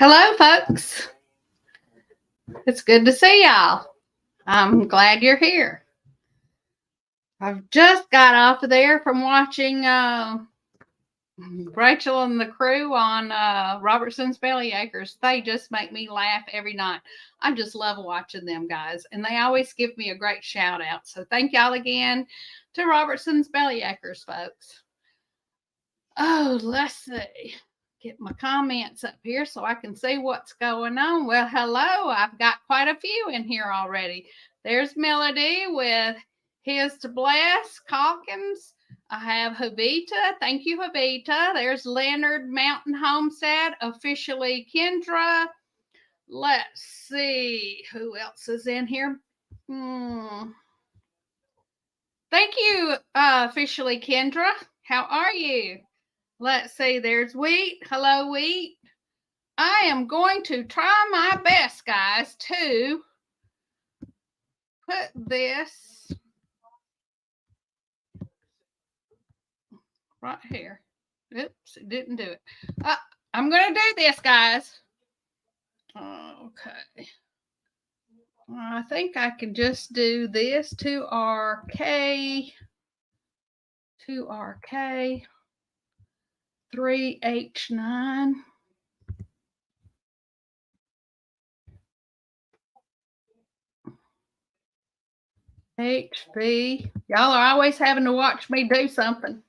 Hello, folks. It's good to see y'all. I'm glad you're here. I've just got off of there from watching Rachel and the crew on Robertson's Bellyacres. They just make me laugh every night. I just love watching them guys, and they always give me a great shout out. So thank y'all again to Robertson's Bellyacres, folks. Oh, let's see. Get my comments up here so I can see what's going on. Well, hello. I've got quite a few in here already. There's Melody with His to Bless Calkins. I have Havita. Thank you, Havita. There's Leonard Mountain Homestead, officially Kendra. Let's see who else is in here. Thank you, officially Kendra. How are you? Let's see, there's Wheat. Hello, Wheat. I am going to try my best, guys, to put this right here. Oops, it didn't do it. I'm going to do this, guys. Okay. I think I can just do this 2RK, 3H9. HB. Y'all are always having to watch me do something.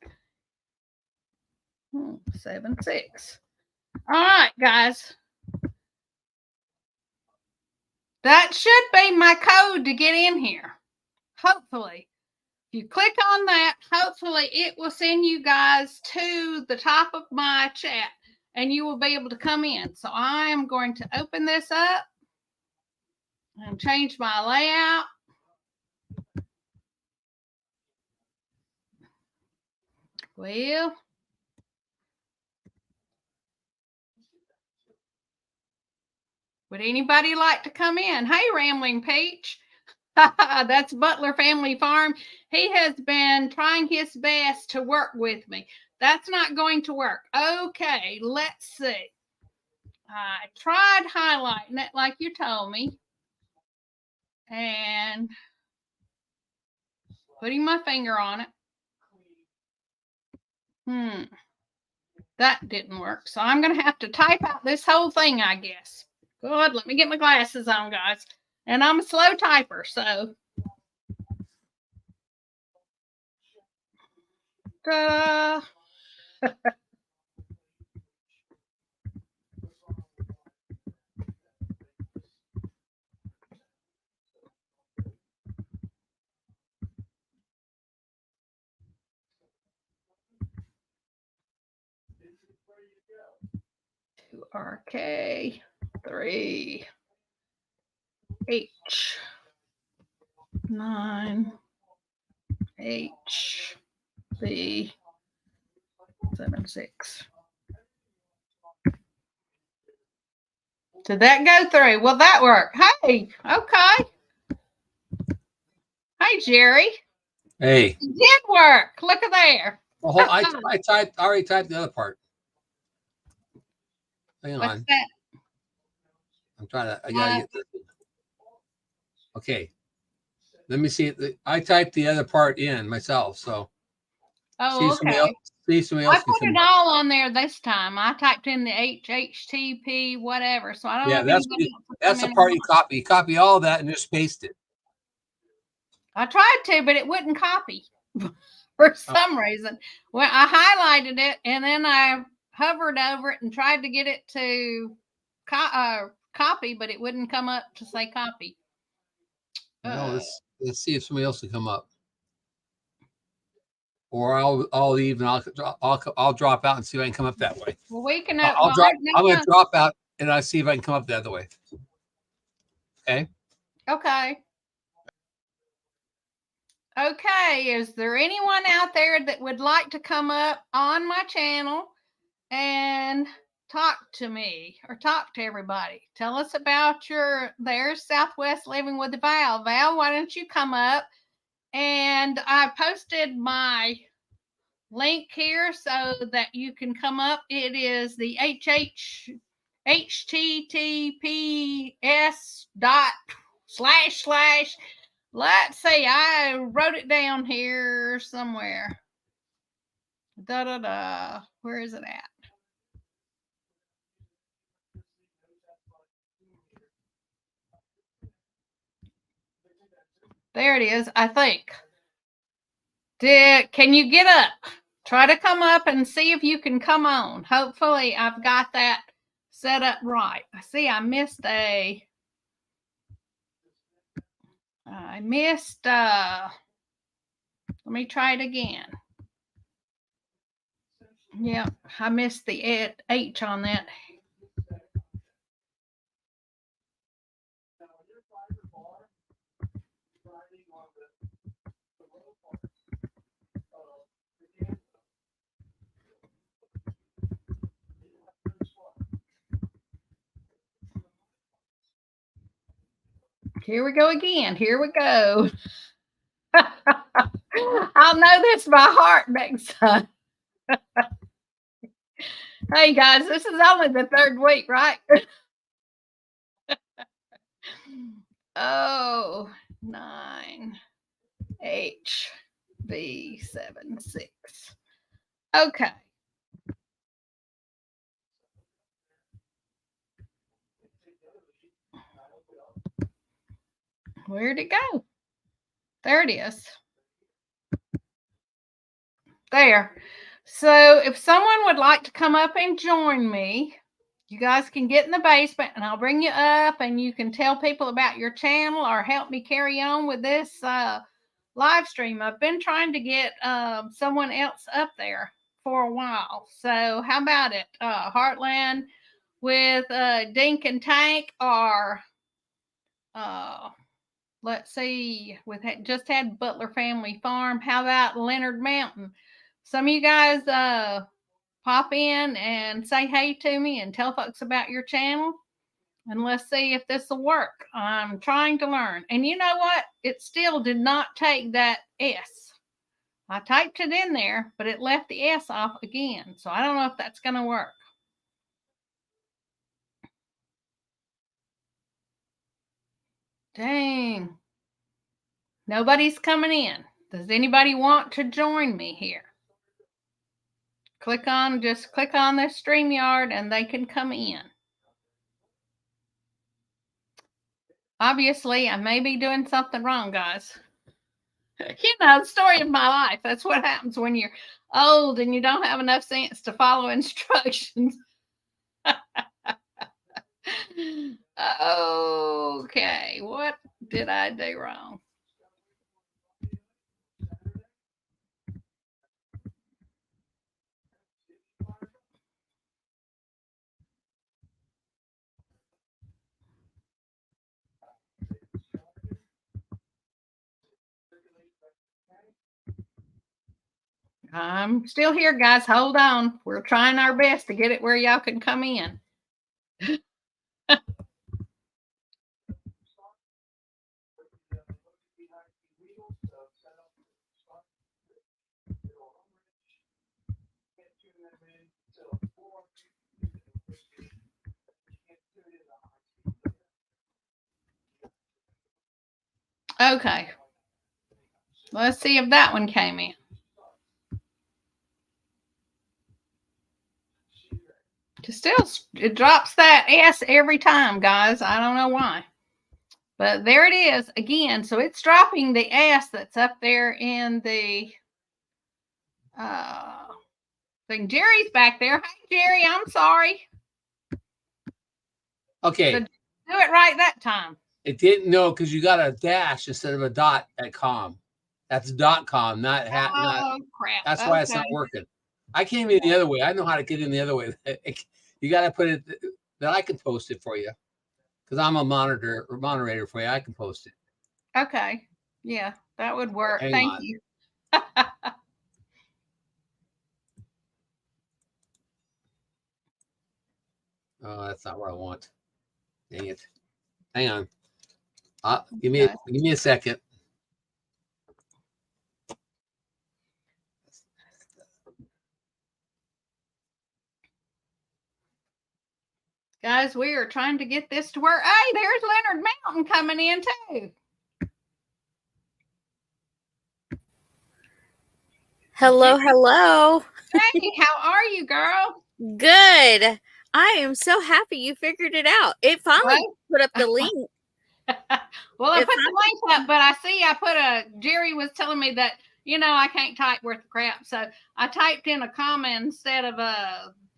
7-6. All right, guys. That should be my code to get in here. Hopefully. If you click on that, hopefully it will send you guys to the top of my chat and you will be able to come in. So I am going to open this up and change my layout. Well, would anybody like to come in? Hey, Rambling Peach. That's Butler Family Farm. He has been trying his best to work with me. That's not going to work. Okay, let's see. I tried highlighting it like you told me and putting my finger on it. That didn't work. So I'm going to have to type out this whole thing, I guess. Good. Let me get my glasses on, guys. And I'm a slow typer, so. RK 3 H 9 H B 7-6. Did that go through? Will that work? Hey, okay. Hey, Jerry. Hey. It did work. Look at there. Well, I already typed the other part. Hang What's on. that? I'm trying to. I gotta get this. Okay. Let me see. I typed the other part in myself, so. Oh, okay. Somebody else I put it all on there this time. I typed in the HTTP whatever, so I don't know. That's the part you copy. You copy all that and just paste it. I tried to, but it wouldn't copy for some reason. Well, I highlighted it and then I hovered over it and tried to get it to copy, but it wouldn't come up to say copy. No, let's see if somebody else will come up. Or I'll leave and I'll drop out and see if I can come up that way. Well, we can. I'm going to drop out and I'll see if I can come up the other way. Okay. Okay. Okay. Is there anyone out there that would like to come up on my channel and talk to me or talk to everybody? Tell us about there's Southwest Living with Val. Val, why don't you come up? And I posted my link here so that you can come up. It is the https:// let's see, I wrote it down here somewhere. Where is it at? There it is, I think. Can you get up? Try to come up and see if you can come on. Hopefully I've got that set up right. I see I missed let me try it again. Yep, I missed the H on that. Here we go again. Here we go. I'll know this by heart next time. Hey guys, this is only the third week, right? Oh, 9HV76. Okay. Where'd it go? There it is. There. So if someone would like to come up and join me, you guys can get in the basement and I'll bring you up and you can tell people about your channel or help me carry on with this live stream. I've been trying to get someone else up there for a while. So how about it? Heartland with Dink and Tank, or let's see, just had Butler Family Farm. How about Leonard Mountain? Some of you guys pop in and say hey to me and tell folks about your channel. And let's see if this will work. I'm trying to learn. And you know what? It still did not take that S. I typed it in there, but it left the S off again. So I don't know if that's going to work. Dang. Nobody's coming in. Does anybody want to join me here? Just click on the StreamYard and they can come in. Obviously, I may be doing something wrong, guys. You know, the story of my life. That's what happens when you're old and you don't have enough sense to follow instructions. Okay, what did I do wrong? I'm still here, guys. Hold on. We're trying our best to get it where y'all can come in. Okay. Let's see if that one came in. It drops that S every time, guys. I don't know why. But there it is again. So it's dropping the S that's up there in the thing. Jerry's back there. Hi, Jerry. I'm sorry. Okay. So do it right that time. It didn't know because you got a dash instead of a dot at com. That's .com, not hat. Oh, crap. That's why it's not working. I came in the other way. I know how to get in the other way. You got to put it that I can post it for you because I'm a moderator for you. I can post it. Okay. Yeah, that would work. Thank you. Oh, that's not what I want. Dang it. Hang on. Give me a second. Guys, we are trying to get this to work. Hey, there's Leonard Mountain coming in too. Hello, hello. Hey, how are you, girl? Good. I am so happy you figured it out. It finally Right? put up the link. Well, I put the link up, but Jerry was telling me that, I can't type worth of crap. So I typed in a comma instead of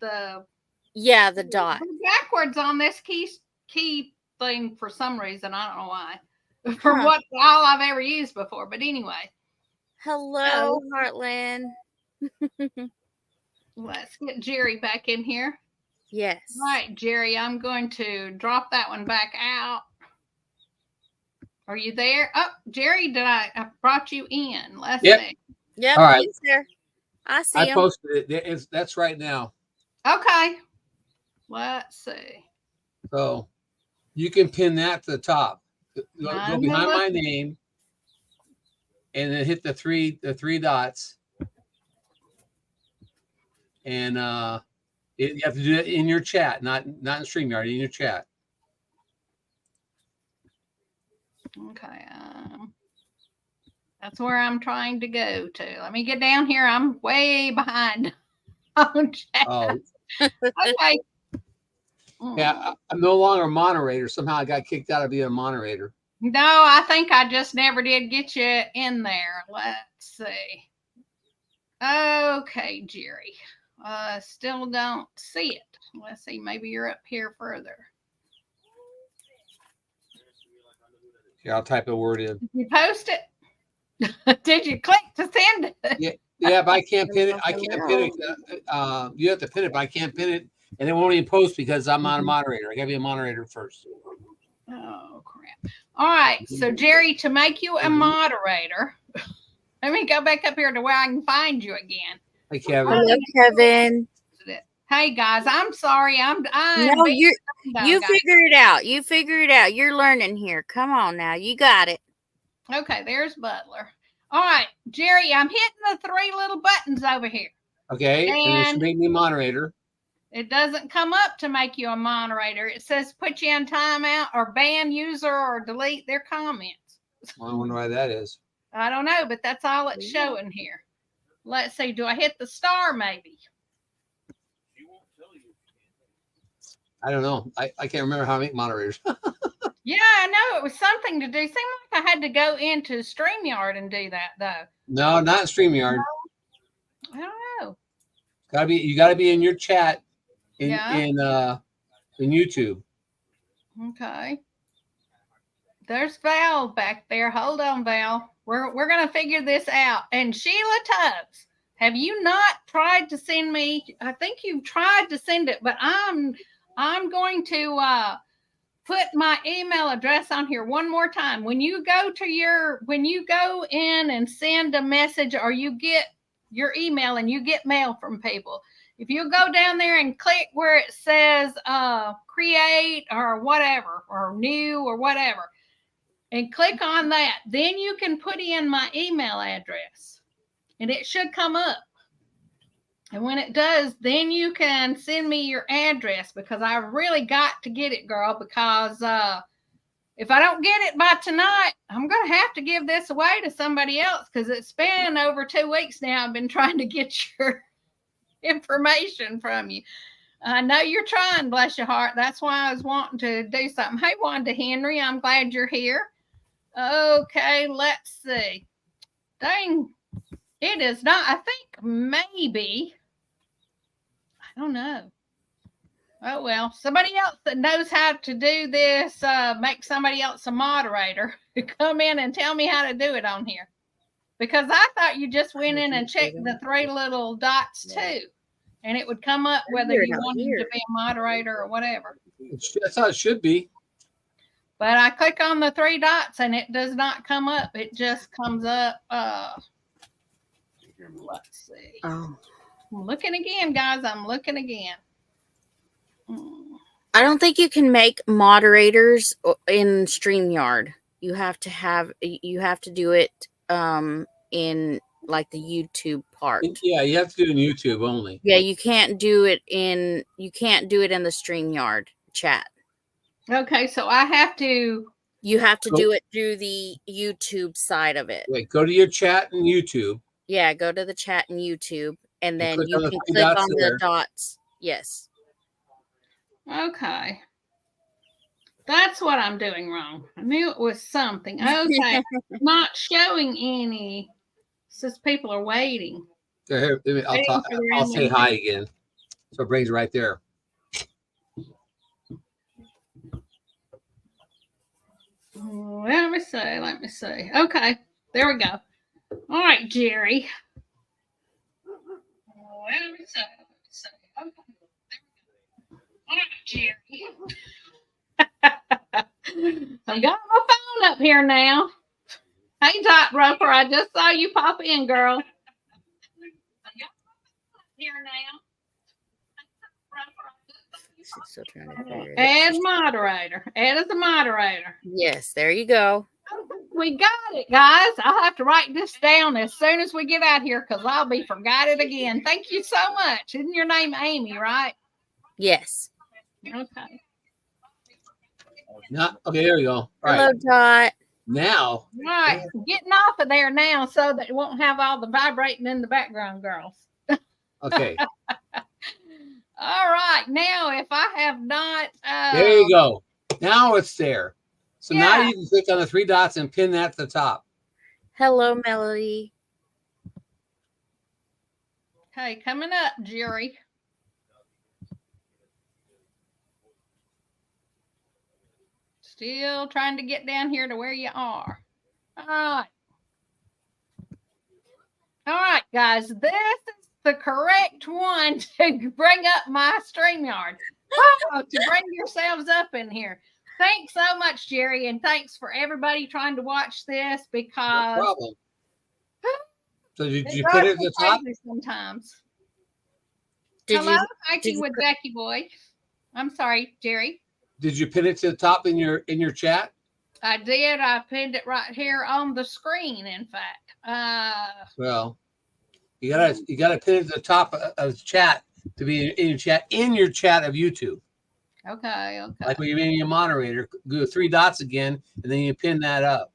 the dot. Backwards on this key thing for some reason. I don't know why. From what all I've ever used before. But anyway. Hello, Heartland. Let's get Jerry back in here. Yes. Right, Jerry, I'm going to drop that one back out. Are you there? Oh, Jerry, I brought you in. Let's see. Yep, all right. he's there. I see him. I posted it. That's right now. Okay. Let's see. So you can pin that to the top. Go behind my name and then hit the three dots. And you have to do it in your chat, not in StreamYard, in your chat. Okay. That's where I'm trying to go to. Let me get down here. I'm way behind on chat. Oh. Okay. Yeah, I'm no longer a moderator. Somehow I got kicked out of being a moderator. No, I think I just never did get you in there. Let's see. Okay, Jerry. Still don't see it. Let's see. Maybe you're up here further. Yeah, I'll type a word in. Did you post it? Did you click to send it? Yeah, but I can't pin it. I can't pin it. You have to pin it, but I can't pin it, and it won't even post because I'm not a moderator. I gotta be a moderator first. Oh crap! All right, so Jerry, to make you a moderator, let me go back up here to where I can find you again. Hey, Kevin. Hello, Kevin. Hey guys, I'm sorry. No, you figure it out. You figure it out. You're learning here. Come on now, you got it. Okay, there's Butler. All right, Jerry, I'm hitting the three little buttons over here. Okay, and it should make me moderator. It doesn't come up to make you a moderator. It says put you in timeout or ban user or delete their comments. Well, I wonder why that is. I don't know, but that's all it's showing here. Let's see. Do I hit the star maybe? I don't know. I can't remember how to make moderators. Yeah, I know. It was something to do. Seemed like I had to go into StreamYard and do that, though. No, not StreamYard. I don't know. You gotta be in your chat in YouTube. Okay. There's Val back there. Hold on, Val. We're gonna figure this out. And Sheila Tubbs, have you not tried to send me? I think you've tried to send it, but I'm going to put my email address on here one more time. When you go in and send a message or you get your email and you get mail from people, if you go down there and click where it says create or whatever, or new or whatever, and click on that, then you can put in my email address and it should come up. And when it does, then you can send me your address, because I really got to get it, girl, because if I don't get it by tonight, I'm going to have to give this away to somebody else, because it's been over 2 weeks now. I've been trying to get your information from you. I know you're trying, bless your heart. That's why I was wanting to do something. Hey, Wanda Henry, I'm glad you're here. Okay, let's see. Dang, it is not. I think maybe, I don't know. Oh, well, somebody else that knows how to do this, make somebody else a moderator, come in and tell me how to do it on here. Because I thought you just went in and checked the 3 little dots too. And it would come up whether you wanted to be a moderator or whatever. That's how it should be. But I click on the 3 dots and it does not come up. It just comes up. Let's see. Oh. I'm looking again, guys. I'm looking again. I don't think you can make moderators in StreamYard. You have to do it in like the YouTube part. Yeah, you have to do it in YouTube only. Yeah, you can't do it in the StreamYard. chat. Okay, so I have to. You have to Go- do it through the YouTube side of it. Wait, go to your chat in YouTube. Yeah, go to the chat in YouTube, and And then click you on the can three click dots on there. the dots. Yes. Okay. That's what I'm doing wrong. I knew it was something. Okay. Not showing any. Says people are waiting. Here, I'll Waiting talk. for the I'll say random- hi again. So it brings it right there. Let me see. Let me see. Okay. There we go. All right, Jerry. Let me see. Let me see. Okay. All right, Jerry. I've got my phone up here now. Hey, Dot Roper, I just saw you pop in, girl. I've got my phone up here now. She's still trying to figure it out. Add moderator. Add as a moderator. Yes, there you go. We got it, guys. I'll have to write this down as soon as we get out here because I'll be forgot it again. Thank you so much. Isn't your name Amy, right? Yes. Okay. Not okay. There we go. All Hello, right. Dot. Now, Right. Getting off of there now so that it won't have all the vibrating in the background, girls. okay. All right. Now, if I have not. There you go. Now it's there. So now Yeah. you can click on the three dots and pin that to the top. Hello, Melody. Okay, coming up, Jerry. Still trying to get down here to where you are. All right. All right, guys. This is the correct one to bring up my StreamYard. Oh, to bring yourselves up in here. Thanks so much, Jerry, and thanks for everybody trying to watch this No because problem. So did it you put it at drives the me top? crazy sometimes. Did Hello, you? hiking you with Jackie Boy. I'm sorry, Jerry. Did you pin it to the top in your chat? I did. I pinned it right here on the screen. In fact, Well, you gotta pin it to the top of the chat to be in your chat of YouTube. okay. Like when you're being a moderator, go three dots again, and then you pin that up.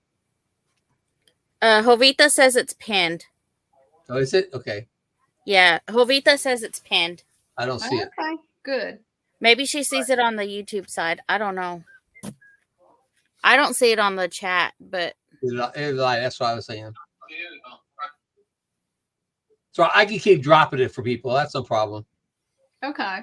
Jovita says it's pinned. Oh, is it? Okay. Yeah, Jovita says it's pinned. I don't see it. Okay, good. Maybe she sees it on the YouTube side. I don't know. I don't see it on the chat, but That's what I was saying. So I can keep dropping it for people. That's no problem. Okay.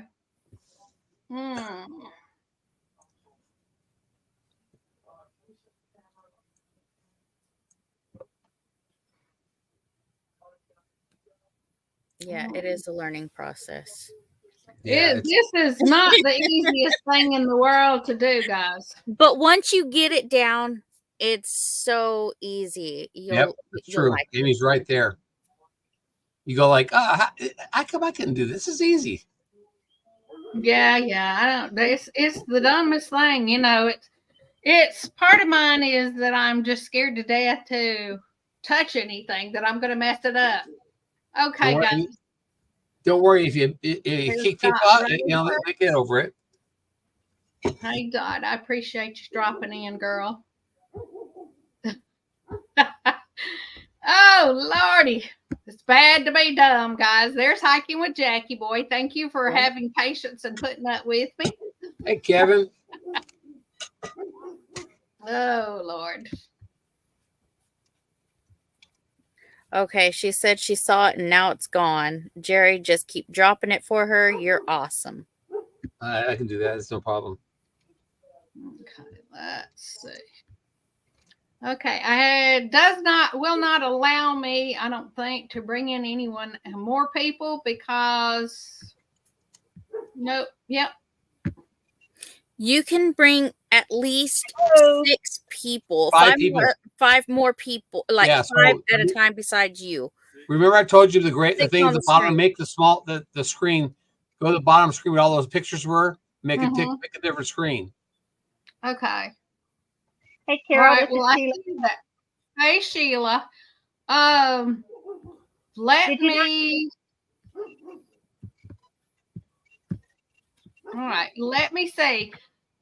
yeah, it is a learning process. Yeah, This is not the easiest thing in the world to do, guys. But once you get it down, it's so easy. Yep, it's you'll true. like it. Amy's right there. You go like, how come I can do this? This is easy. Yeah. I don't. It's the dumbest thing, you know. It's part of mine is that I'm just scared to death to touch anything that I'm going to mess it up. Okay, guys. Don't worry if you kick people out, they get over it. Hey, Dot, I appreciate you dropping in, girl. Oh, Lordy. It's bad to be dumb, guys. There's Hiking with Jackie Boy. Thank you for having patience and putting up with me. Hey, Kevin. Oh, Lord. Okay, she said she saw it and now it's gone. Jerry, just keep dropping it for her. You're awesome. I can do that. It's no problem. Okay, let's see. Okay, will not allow me, I don't think, to bring in anyone more people because nope. Yep. You can bring at least 6 people, Five 5 people. five more people, like Yeah, 5 so- at a time besides you. Remember, I told you the Six thing on at the the bottom. screen. Make the screen. Go to the bottom screen where all those pictures were. Make make a different screen. Okay. Hey, All Carol, right. this is Well, I Sheila. see that. Hey, Sheila. Let Did you not- me. All right. Let me see.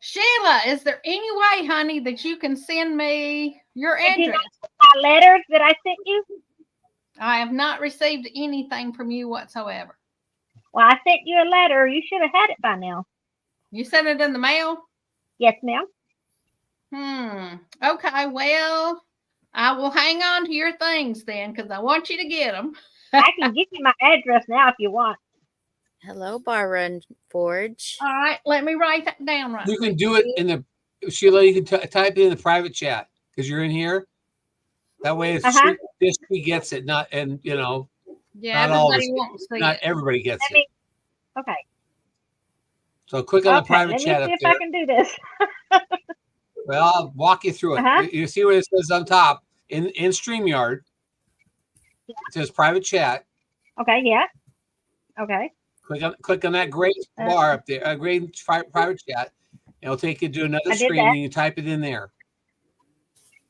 Sheila, is there any way, honey, that you can send me your Did you address? not get my letters that I sent you? I have not received anything from you whatsoever. Well, I sent you a letter. You should have had it by now. You sent it in the mail? Yes, ma'am. Okay. Well, I will hang on to your things then because I want you to get them. I can give you my address now if you want. Hello, Barbara and Forge. All right. Let me write that down right You can quick. do it in the Sheila. You can type it in the private chat because you're in here. That way, it's just she gets it, not and you know. Yeah, not all of everybody us- won't see Not it. everybody gets Let it. me. Okay. So click on the private Let me chat see up if there. I can do this. Well, I'll walk you through it. Uh-huh. You see what it says on top in StreamYard. It says private chat. Okay. Yeah. Okay. Click on that gray bar up there, gray private chat. It'll take you to another I did screen, that. and you type it in there.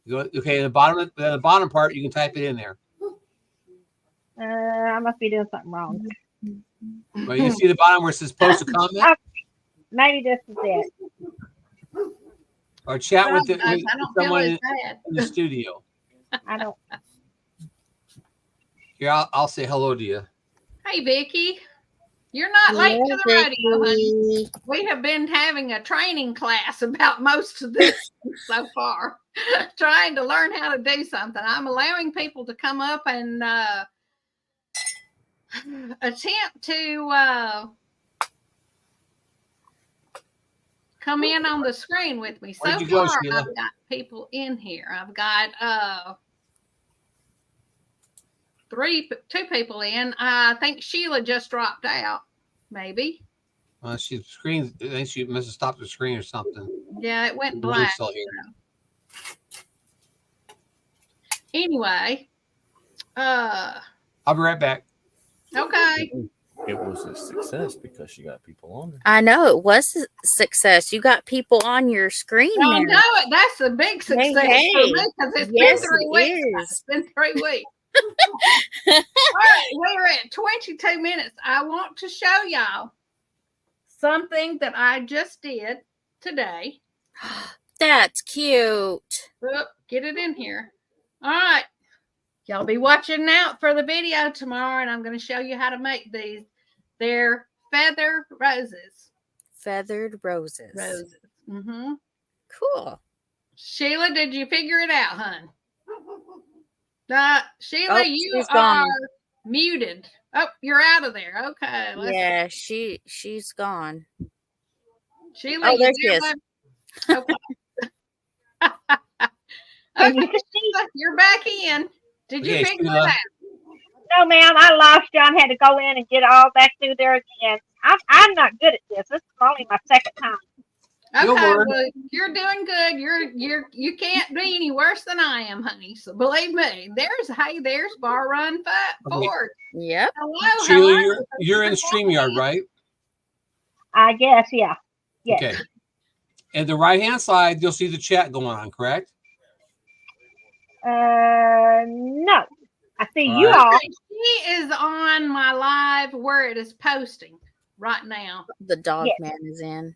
You go, okay, the bottom part, you can type it in there. I must be doing something wrong. Well, you see the bottom where it says post a comment Maybe this is it. or chat with, Guys, I don't feel someone as in bad. the studio. I don't. Here, I'll say hello to you. Hey, Vicky. You're not late to the rodeo, honey. Vicky. We have been having a training class about most of this so far, trying to learn how to do something. I'm allowing people to come up and attempt to come in on the screen with me. So Where'd you go, far, Sheila? I've got people in here. I've got two people in. I think Sheila just dropped out. Maybe. She screens. I think she must have stopped the screen or something. Yeah, it went Lily's black. still here. Anyway, I'll be right back. okay. It was a success because she got people on there. I know it was a success. You got people on your screen I now. know it. That's a big success for hey. me because it's Yes, been 3 it weeks. is. It's been 3 weeks. All right, we're at 22 minutes. I want to show y'all something that I just did today. That's cute. Oop, get it in here. All right. Y'all be watching out for the video tomorrow, and I'm going to show you how to make these. They're feather roses. Feathered roses. Roses. Mm-hmm. Cool. Sheila, did you figure it out, hon? Sheila, Oh, you she's are gone. muted. Oh, you're out of there. Okay. Yeah, she's gone. Sheila, Oh, you there she is. there? Okay. Can you Okay, see? Sheila, you're back in. Did you Okay, figure Sheila. it out? No, ma'am. I lost you. I had to go in and get all back through there again. I'm not good at this. This is only my second time. Your Okay, word. well, you're doing good. You can't be any worse than I am, honey. So believe me. There's Bar Run Ford. Yep. Hello, Sheila, hello. you're in StreamYard, right? I guess. Yeah. Yes. Okay. And the right hand side, you'll see the chat going on, correct? No. I see All you right. all. She is on my live where it is posting right now. The dog Yes. man is in.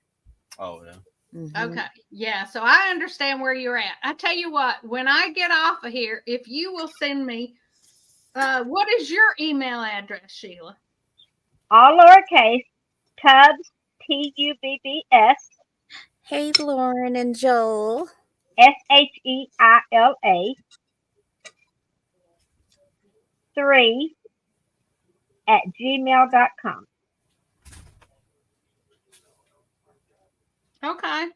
Oh yeah. Mhm. Okay. Yeah. So I understand where you're at. I tell you what, when I get off of here, if you will send me, what is your email address, Sheila? All lowercase. Tubbs. TUBBS. Hey, Lauren and Joel. SHEILA. 3 @gmail.com. Okay.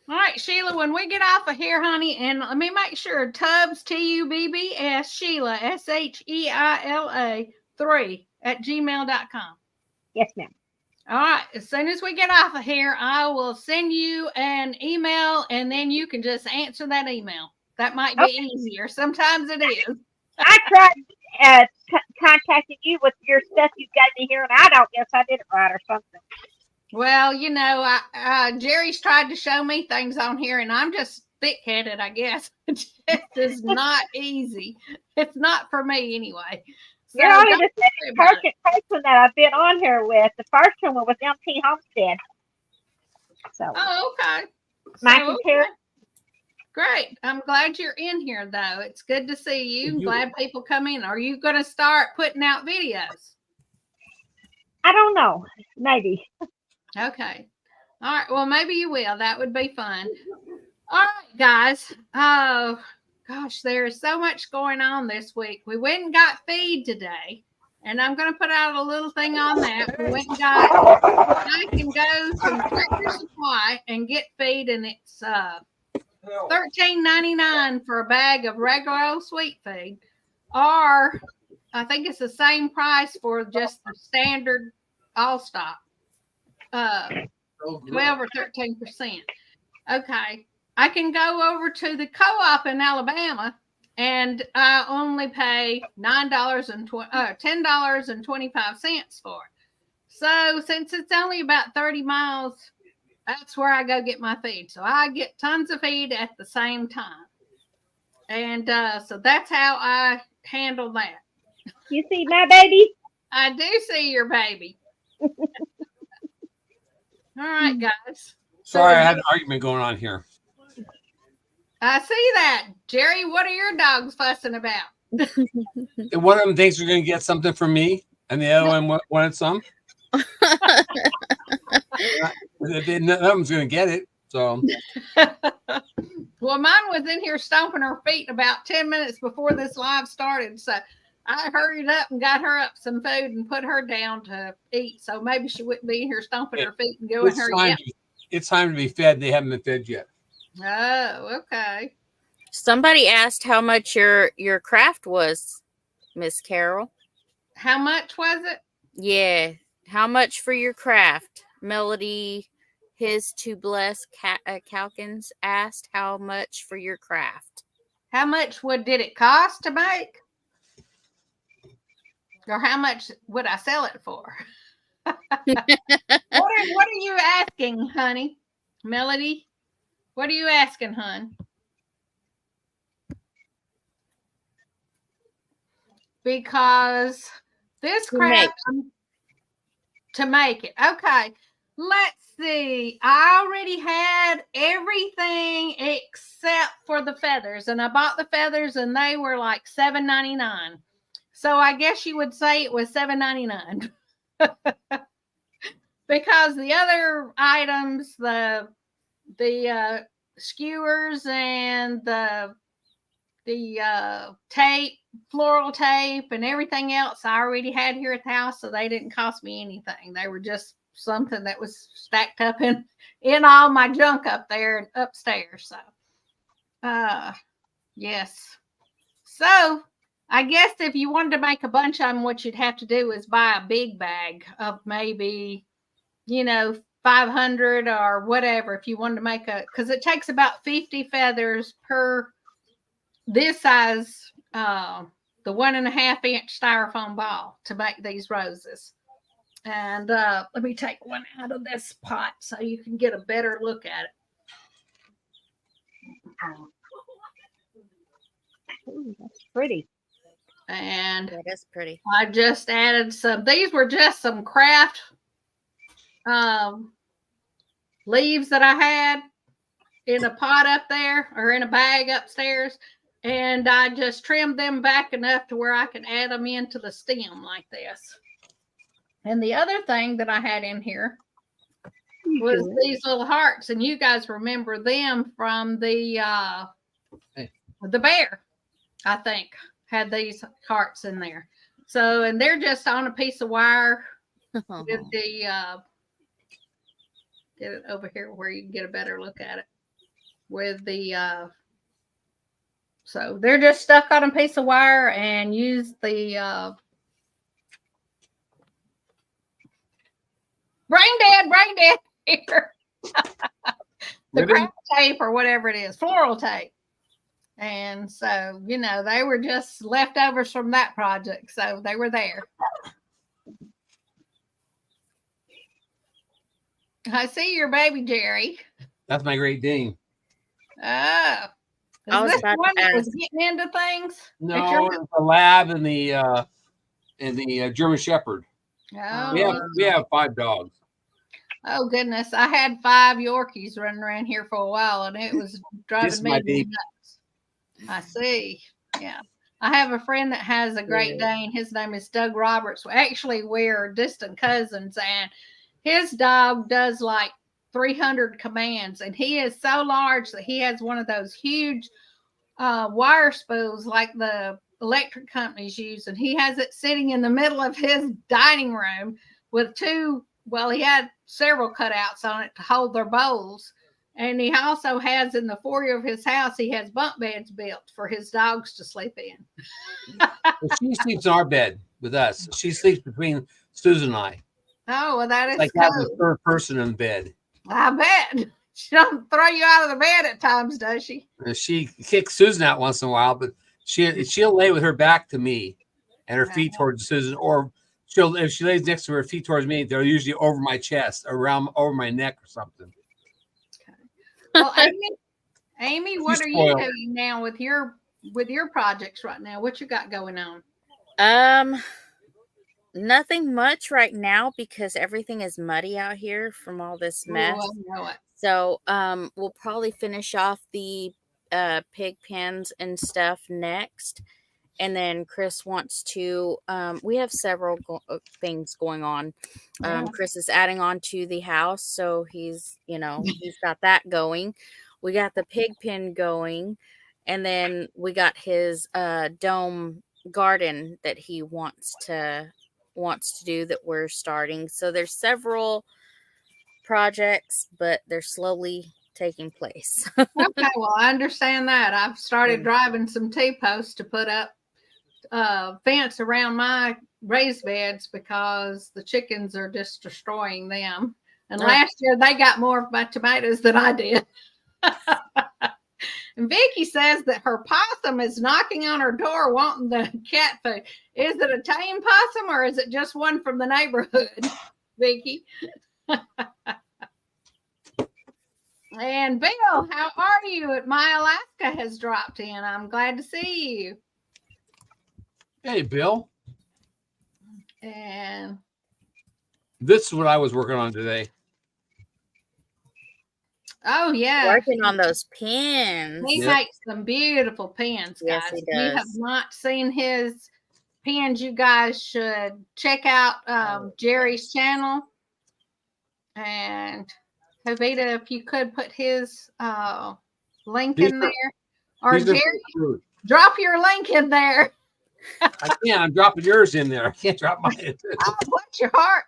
All right, Sheila, when we get off of here, honey, and let me make sure Tubbs, TUBBS, Sheila, SHEILA 3 @gmail.com. Yes, ma'am. All right. As soon as we get off of here, I will send you an email and then you can just answer that email. That might be easier. Sometimes it is. I tried contacting you with your stuff you got me here, and I don't guess I did it right or something. Well, you know, Jerry's tried to show me things on here and I'm just thick-headed, I guess. It is not easy. It's not for me anyway. So You're only don't the worry second about it. person that I've been on here with. The first one was MT Homestead. So Oh, okay. Mac So, and Terry. great. I'm glad you're in here, though. It's good to see you. I'm You- glad people come in. Are you going to start putting out videos? I don't know. Maybe. Okay. All right. Well, maybe you will. That would be fun. All right, guys. Oh, gosh, there is so much going on this week. We went and got feed today, and I'm going to put out a little thing on that. We went and got, I can go to Tractor Supply and get feed, and it's $13.99 for a bag of regular old sweet feed, or I think it's the same price for just the standard all stock. 12 or 13%. Okay. I can go over to the co-op in Alabama and I only pay $10.25 for it. So since it's only about 30 miles, that's where I go get my feed. So I get tons of feed at the same time. And so that's how I handle that. You see my baby? I do see your baby. All right, guys. Sorry, I had an argument going on here. I see that. Jerry, what are your dogs fussing about? And one of them thinks they're going to get something from me, and the other one wanted some. None of them's going to get it. So, Well, mine was in here stomping her feet about 10 minutes before this live started. So I hurried up and got her up some food and put her down to eat. So maybe she wouldn't be here stomping her feet and going her yet. it's time to be fed. They haven't been fed yet. Oh, okay. Somebody asked how much your craft was, Miss Carol. How much was it? Yeah. How much for your craft? Melody, his to bless Calkins asked how much for your craft. How much did it cost to make? Or how much would I sell it for? What are you asking, honey? Melody? What are you asking, hon? Because this craft to make it. Okay. Let's see. I already had everything except for the feathers. And I bought the feathers and they were like $7.99. So I guess you would say it was $7.99. Because the other items, the skewers and the tape, floral tape, and everything else I already had here at the house, so they didn't cost me anything. They were just something that was stacked up in all my junk up there and upstairs. So, yes. So I guess if you wanted to make a bunch of them, what you'd have to do is buy a big bag of maybe, 500 or whatever. If you wanted to make because it takes about 50 feathers per this size, the 1.5-inch styrofoam ball to make these roses. And let me take one out of this pot so you can get a better look at it. Ooh, that's pretty. And That is pretty. I just added some. These were just some craft leaves that I had in a pot up there or in a bag upstairs. And I just trimmed them back enough to where I can add them into the stem like this. And the other thing that I had in here was these little hearts. And you guys remember them from the bear, I think, had these hearts in there. So, and they're just on a piece of wire with the, get it over here where you can get a better look at it with the, so they're just stuck on a piece of wire and use the, brain dead here. The craft tape or whatever it is, floral tape. And so, they were just leftovers from that project. So they were there. I see your baby, Jerry. That's my Great Dane. Oh. I was Is this about to one that was ask. getting into things? No, the lab and the German Shepherd. Oh. We have 5 dogs. Oh goodness, I had 5 Yorkies running around here for a while, and it was driving my me baby. nuts. I see. Yeah. I have a friend that has a Great Dane. His name is Doug Roberts. Actually, we're distant cousins, and his dog does like 300 commands, and he is so large that he has one of those huge wire spools like the electric companies use, and he has it sitting in the middle of his dining room with he had several cutouts on it to hold their bowls. And he also has in the foyer of his house, he has bunk beds built for his dogs to sleep in. Well, she sleeps in our bed with us. She sleeps between Susan and I. Oh, well, that is Like cool. having a third person in bed. I bet. She don't throw you out of the bed at times, does she? And she kicks Susan out once in a while, but she'll lay with her back to me and her feet towards Susan, or if she lays next to her feet towards me, they're usually over my chest, over my neck or something. Well, Amy, what are you doing now with your projects right now? What you got going on? Nothing much right now because everything is muddy out here from all this mess. Oh, I know it. So we'll probably finish off the pig pens and stuff next. And then Chris wants to, we have several things going on. Chris is adding on to the house. So he's got that going. We got the pig pen going. And then we got his dome garden that he wants to do that we're starting. So there's several projects, but they're slowly taking place. Okay, well, I understand that. I've started driving some T-posts to put up fence around my raised beds because the chickens are just destroying them. And last year they got more of my tomatoes than I did. And Vicky says that her possum is knocking on her door wanting the cat food. Is it a tame possum or is it just one from the neighborhood, Vicky? And Bill, how are you? My Alaska has dropped in. I'm glad to see you. Hey, Bill. And this is what I was working on today. Oh, yeah. Working on those pens. He makes some beautiful pens, guys. Yes, he If you does. have not seen his pens, you guys should check out Jerry's channel. And Jovita, if you could put his link in there. Or Jerry, drop your link in there. I can't. I'm dropping yours in there. I can't drop mine. Oh, bless your heart.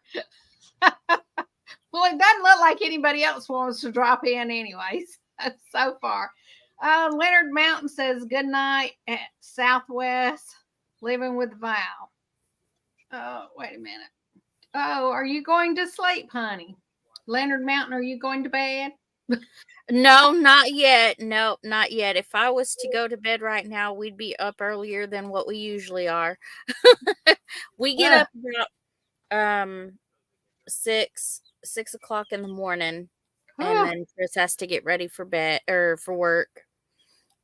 Well, it doesn't look like anybody else wants to drop in anyways, so far. Leonard Mountain says, good night at Southwest, living with Val. Oh, wait a minute. Oh, are you going to sleep, honey? Leonard Mountain, are you going to bed? No, not yet. No, not yet. If I was to go to bed right now, we'd be up earlier than what we usually are. We get up about 6 o'clock in the morning, and then Chris has to get ready for bed or for work.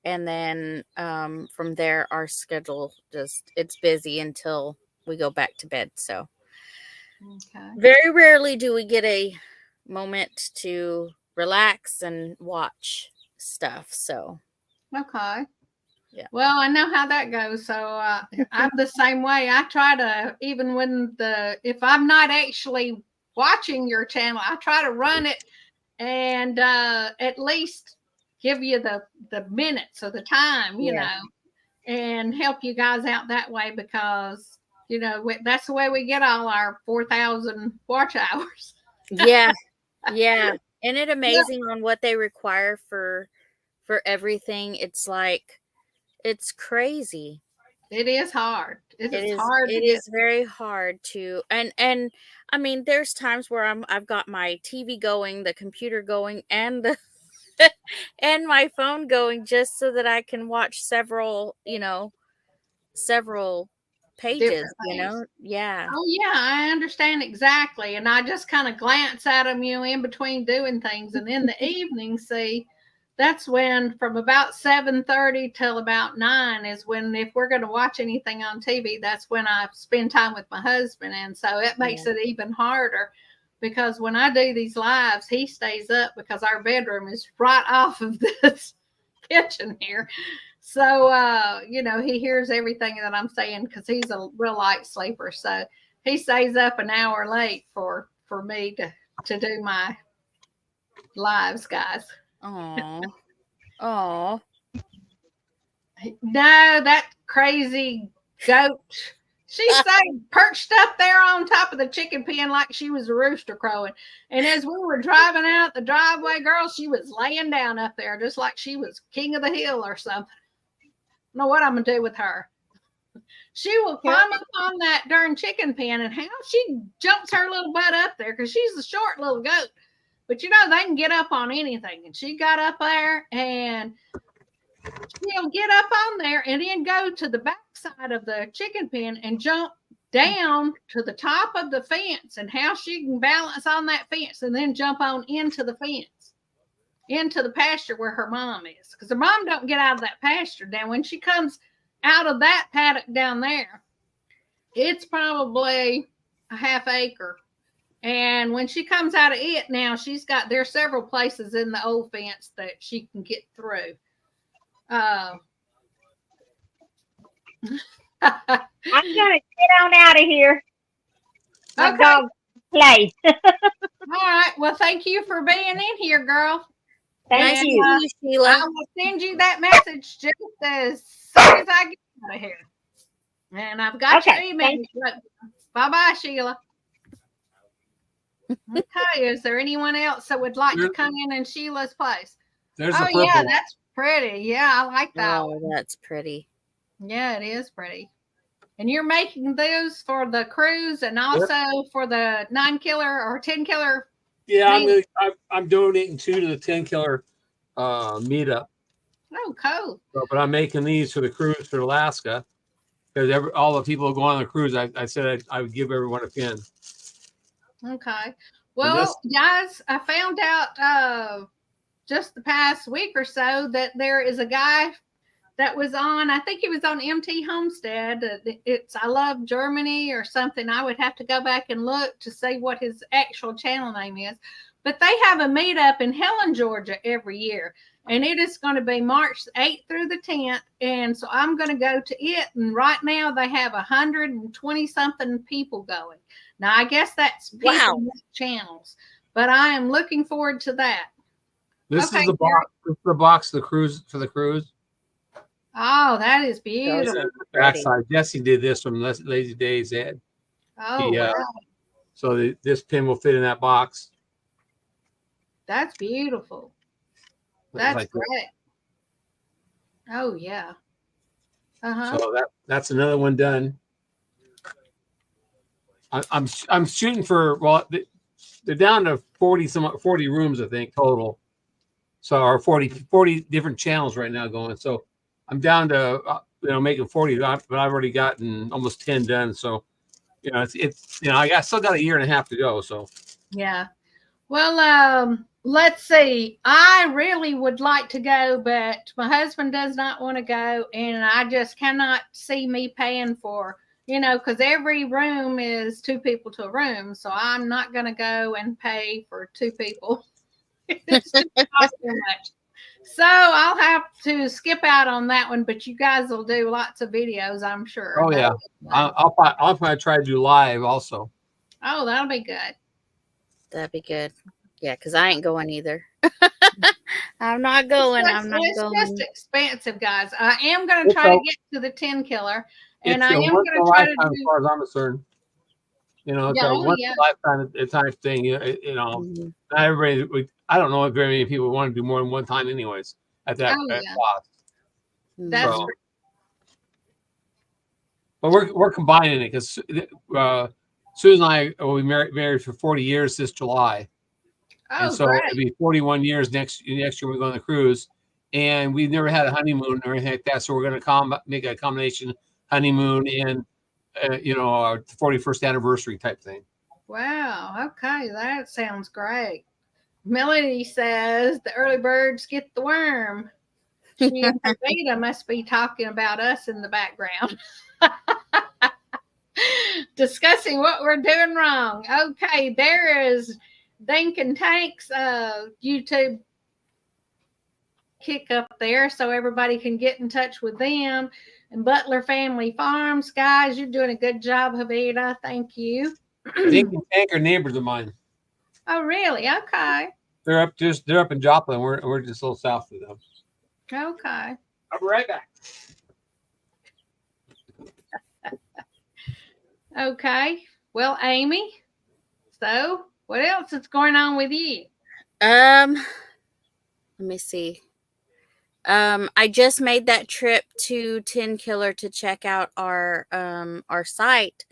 And then from there, our schedule it's busy until we go back to bed. So very rarely do we get a moment to relax and watch stuff. So okay. Yeah. Well, I know how that goes. So I'm the same way. I try to, even when if I'm not actually watching your channel, I try to run it and at least give you the minutes or the time, you know, and help you guys out that way because, you know, that's the way we get all our 4,000 watch hours. Yeah. Yeah. Isn't it amazing on what they require for everything? It's like, it's crazy. It is hard. It is hard. It is very hard to, and I mean, there's times where I've got my TV going, the computer going, and the and my phone going just so that I can watch several pages, Yeah. Oh yeah, I understand exactly. And I just kind of glance at them, in between doing things. And in the evening, that's when from about 7:30 till about 9 is when, if we're going to watch anything on TV, that's when I spend time with my husband. And so it makes it even harder. because when I do these lives, he stays up because our bedroom is right off of this kitchen here. So, he hears everything that I'm saying because he's a real light sleeper. So he stays up an hour late for me to do my lives, guys. Oh, oh. No, that crazy goat. She stayed perched up there on top of the chicken pen like she was a rooster crowing. And as we were driving out the driveway, girl, she was laying down up there just like she was king of the hill or something. I don't know what I'm going to do with her. She will climb up on that darn chicken pen, and how she jumps her little butt up there because she's a short little goat. But, they can get up on anything. And she got up there, and she'll get up on there and then go to the back side of the chicken pen and jump down to the top of the fence, and how she can balance on that fence and then jump on into the fence, into the pasture where her mom is. Because her mom don't get out of that pasture. Now, when she comes out of that paddock down there, it's probably a half acre. And when she comes out of it now, there's several places in the old fence that she can get through. I'm gonna get on out of here. My Okay. dog play. All right. Well, thank you for being in here, girl. Nice Thank to you. meet you, Sheila. I will send you that message just as soon as I get out of here. And I've got your Okay, email. thank Bye-bye, Sheila. Okay. Is there anyone else that would like to come in Sheila's place? There's Oh, the purple yeah, one. that's pretty. Yeah, I like that one. Oh, that's pretty. Yeah, it is pretty. And you're making those for the cruise and also for the 9 killer or 10 killer. Yeah, I'm donating 2 to the 10 killer meetup. Oh, cool. But I'm making these for the cruise for Alaska because all the people going on the cruise, I said I would give everyone a pin. Okay. Well, guys, I found out just the past week or so that there is a guy that was on, I think he was on MT Homestead. It's I Love Germany or something. I would have to go back and look to see what his actual channel name is. But they have a meetup in Helen, Georgia every year. And it is going to be March 8th through the 10th. And so I'm going to go to it. And right now they have 120 something people going. Now, I guess that's people with channels. But I am looking forward to that. This is the box. This is the box for the cruise. Oh, that is beautiful. Backside. Jesse did this from Lazy Days Ed. Oh, wow. So this pin will fit in that box. That's beautiful. That's great. Oh, yeah. Uh-huh. So that's another one done. I'm shooting for, well, they're down to 40 rooms, I think, total. So, or 40 different channels right now going. So I'm down to, making 40, but I've already gotten almost 10 done. So, it's I still got a year and a half to go. So, yeah. Well, let's see. I really would like to go, but my husband does not want to go. And I just cannot see me paying for, because every room is 2 people to a room. So I'm not going to go and pay for 2 people. It's just cost too much. So I'll have to skip out on that one, but you guys will do lots of videos, I'm sure. Oh, yeah. I'll probably try to do live also. Oh, that'll be good. That'd be good. Yeah, because I ain't going either. I'm not going. It's just expensive, guys. I am going to try to get to the 10 killer, and I am going to try to do. As far as I'm concerned, it's a once in a lifetime type thing. Not everybody. I don't know if very many people want to do more than one time, anyways. At that cost. That's true. But we're combining it because Susan and I will be married for 40 years this July. Oh, and so great. it'll be 41 years next year we go on the cruise. And we've never had a honeymoon or anything like that. So we're going to make a combination honeymoon and, our 41st anniversary type thing. Wow. Okay. That sounds great. Melody says the early birds get the worm. She and Vita must be talking about us in the background. discussing what we're doing wrong. Okay, there is Dink and Tank's YouTube kick up there so everybody can get in touch with them. And Butler Family Farms, guys, you're doing a good job, Havita. Thank you. Dink and Tank are neighbors of mine. Oh, really? Okay. They're up in Joplin. We're just a little south of them. Okay. I'll be right back. Okay. Well, Amy, so what else is going on with you? Let me see. I just made that trip to Tin Killer to check out our site,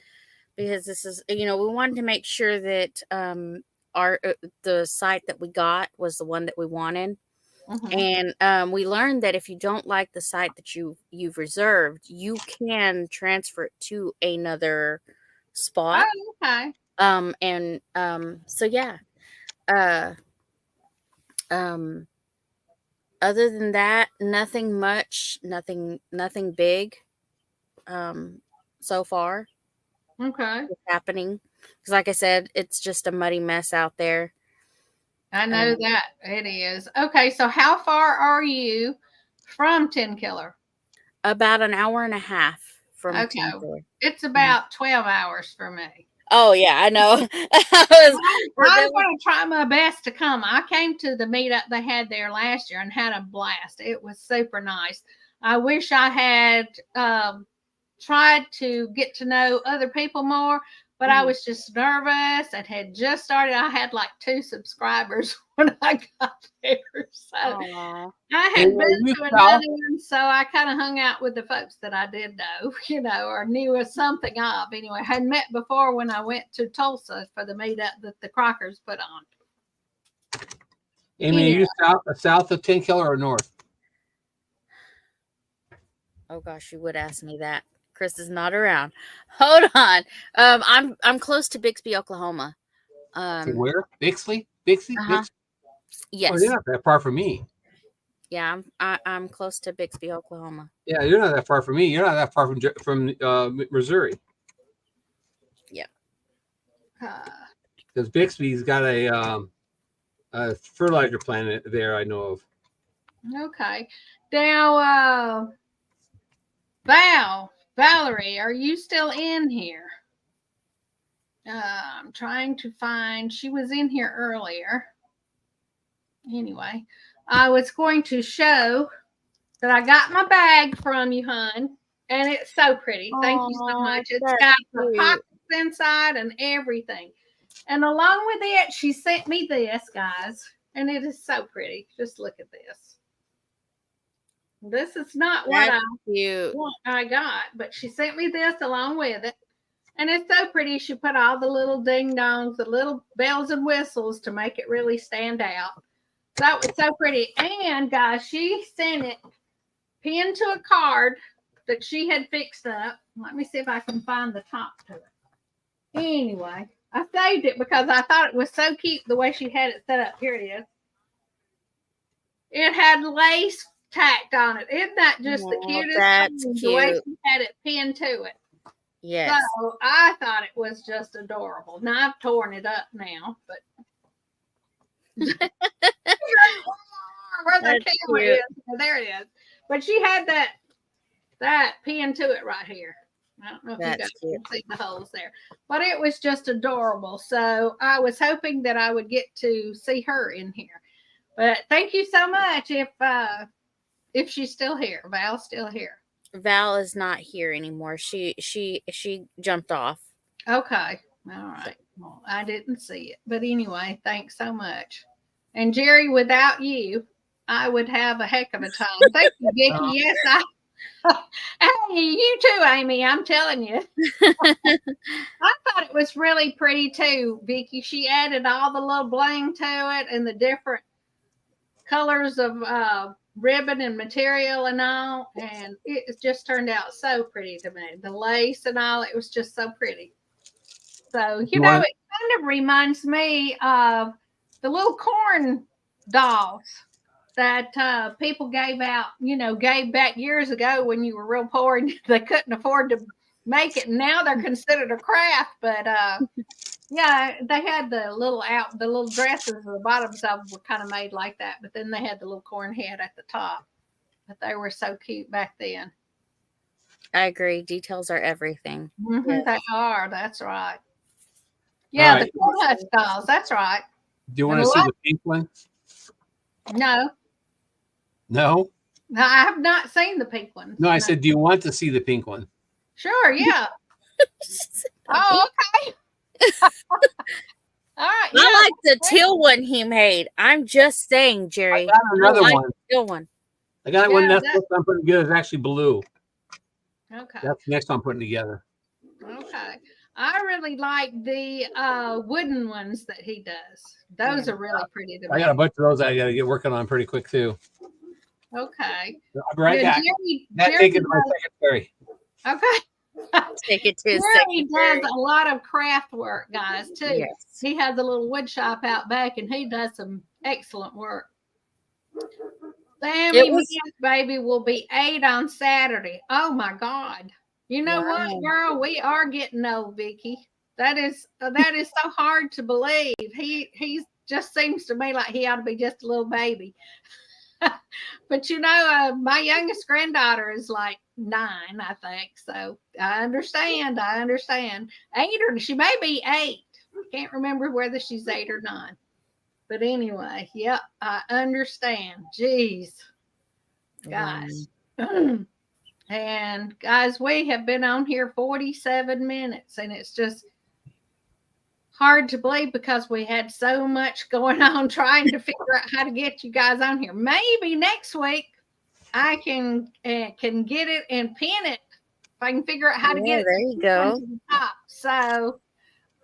because this is, we wanted to make sure that the site that we got was the one that we wanted. Mm-hmm. And we learned that if you don't like the site that you've reserved, you can transfer it to another spot. Oh, okay. So yeah. Other than that, nothing much, nothing big so far. Okay. Happening, because like I said, it's just a muddy mess out there. I know that it is. Okay, so how far are you from Tin Killer? About an hour and a half from Okay. Tin Killer. It's about 12 hours for me. Oh yeah, I know. I'm going to try my best to come. I came to the meetup they had there last year and had a blast. It was super nice. I wish I had tried to get to know other people more, but I was just nervous. It had just started. I had like 2 subscribers when I got there. So I had been to another one, so I kind of hung out with the folks that I did know, or knew something of. Anyway, I had met before when I went to Tulsa for the meetup that the Crockers put on. Amy, are you south of Tin Killer or north? Oh gosh, you would ask me that. Chris is not around. Hold on. I'm close to Bixby, Oklahoma. Where? Bixby? Bixby? Yes. Oh, you're not that far from me. Yeah, I'm close to Bixby, Oklahoma. Yeah, you're not that far from me. You're not that far from Missouri. Yeah. Because Bixby's got a fertilizer plant there I know of. Okay. Now, Valerie, are you still in here? I'm trying to find. She was in here earlier. Anyway, I was going to show that I got my bag from you, hon, and it's so pretty. Thank you so much. It's got the pockets inside and everything. And along with it, she sent me this, guys, and it is so pretty. Just look at this. This is not what I got, but she sent me this along with it. And it's so pretty. She put all the little ding-dongs, the little bells and whistles to make it really stand out. That was so pretty. And, guys, she sent it pinned to a card that she had fixed up. Let me see if I can find the top to it. Anyway, I saved it because I thought it was so cute the way she had it set up. Here it is. It had lace tacked on it. Isn't that just the cutest thing? The way she had it pinned to it. Yes. So I thought it was just adorable. Now I've torn it up now, but where the camera is, there it is. But she had that pinned to it right here. I don't know if you guys can see the holes there, but it was just adorable. So I was hoping that I would get to see her in here. But thank you so much. If she's still here, Val's still here. Val is not here anymore. She jumped off. Okay. All right. Well, I didn't see it. But anyway, thanks so much. And Jerry, without you, I would have a heck of a time. Thank you, Vicki. Yes, hey, you too, Amy. I'm telling you. I thought it was really pretty too, Vicki. She added all the little bling to it and the different colors of ribbon and material and all, and it just turned out so pretty to me. The lace and all, it was just so pretty. So, it kind of reminds me of the little corn dolls that people gave out, gave back years ago when you were real poor and they couldn't afford to make it. Now they're considered a craft, but yeah, they had the little dresses. The bottoms of them were kind of made like that, but then they had the little corn head at the top. But they were so cute back then. I agree. Details are everything. Mm-hmm, they are. That's right. Yeah, right. the corn husk dolls. That's right. Do you want to see the pink one? No, No? I have not seen the pink one. No, I said, do you want to see the pink one? Sure, yeah. Oh, okay. All right. Yeah. I like the teal one he made. I'm just saying, Jerry. I got another like one. The teal one. I got one that's what I'm putting together. It's actually blue. Okay. That's the next one I'm putting together. Okay. I really like the wooden ones that he does. Those are really pretty to me. I got a bunch of those I got to get working on pretty quick too. Okay. I'll be right Yeah, back. Jerry Take it to my secretary. okay. Take it to his Jerry secretary. does a lot of craft work, guys, too. Yes. He has a little wood shop out back, and he does some excellent work. Sammy Mann's baby will be 8 on Saturday. Oh my God! You know what, girl? We are getting old, Vicky. That is so hard to believe. He just seems to me like he ought to be just a little baby. But you know, my youngest granddaughter is like 9, I think. So I understand. 8 or she may be 8. I can't remember whether she's 8 or 9. But anyway, yep, I understand. Jeez, guys. And guys, we have been on here 47 minutes, and it's just hard to believe because we had so much going on trying to figure out how to get you guys on here. Maybe next week I can get it and pin it if I can figure out how to get it. There you go. To the top. So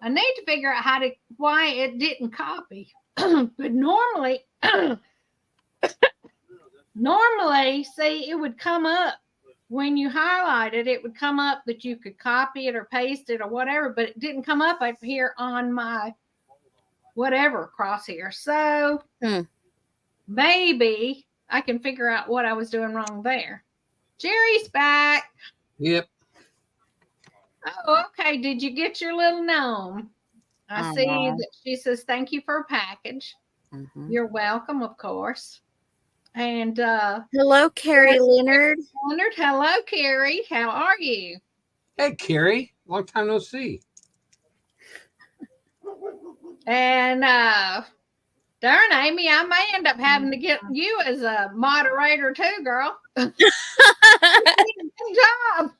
I need to figure out why it didn't copy. But normally, see, it would come up when you highlighted. It would come up that you could copy it or paste it or whatever, but it didn't come up here on my whatever crosshair. So maybe I can figure out what I was doing wrong there. Jerry's back. Yep. Oh, okay. Did you get your little gnome? I see that she says, thank you for a package. Mm-hmm. You're welcome, of course. And hello, Carrie Leonard. Hello, Carrie. How are you? Hey, Carrie. Long time no see. And darn, Amy, I may end up having to get you as a moderator too, girl. Good job.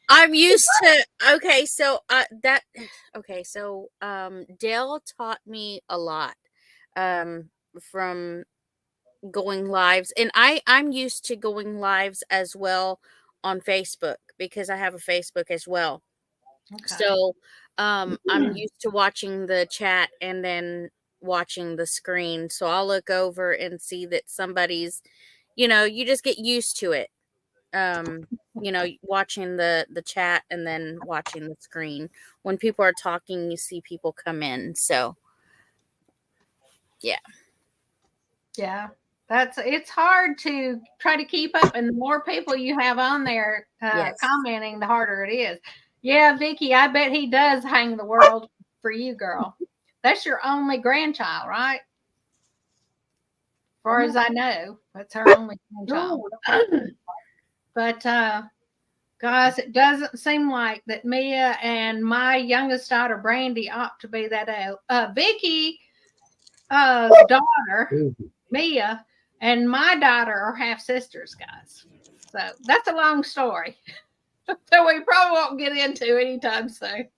I'm used to Dale taught me a lot from going lives, and I'm used to going lives as well on Facebook because I have a Facebook as well. Okay. So I'm used to watching the chat and then watching the screen. So I'll look over and see that somebody's, you just get used to it. Watching the chat and then watching the screen. When people are talking, you see people come in. So, yeah. It's hard to try to keep up, and the more people you have on there commenting, the harder it is. Yeah, Vicky, I bet he does hang the world for you, girl. That's your only grandchild, right? As far as I know, that's her only grandchild. But guys, it doesn't seem like that Mia and my youngest daughter Brandy ought to be that old. Vicky, daughter Mia, and my daughter are half sisters, guys. So that's a long story. So we probably won't get into anytime soon.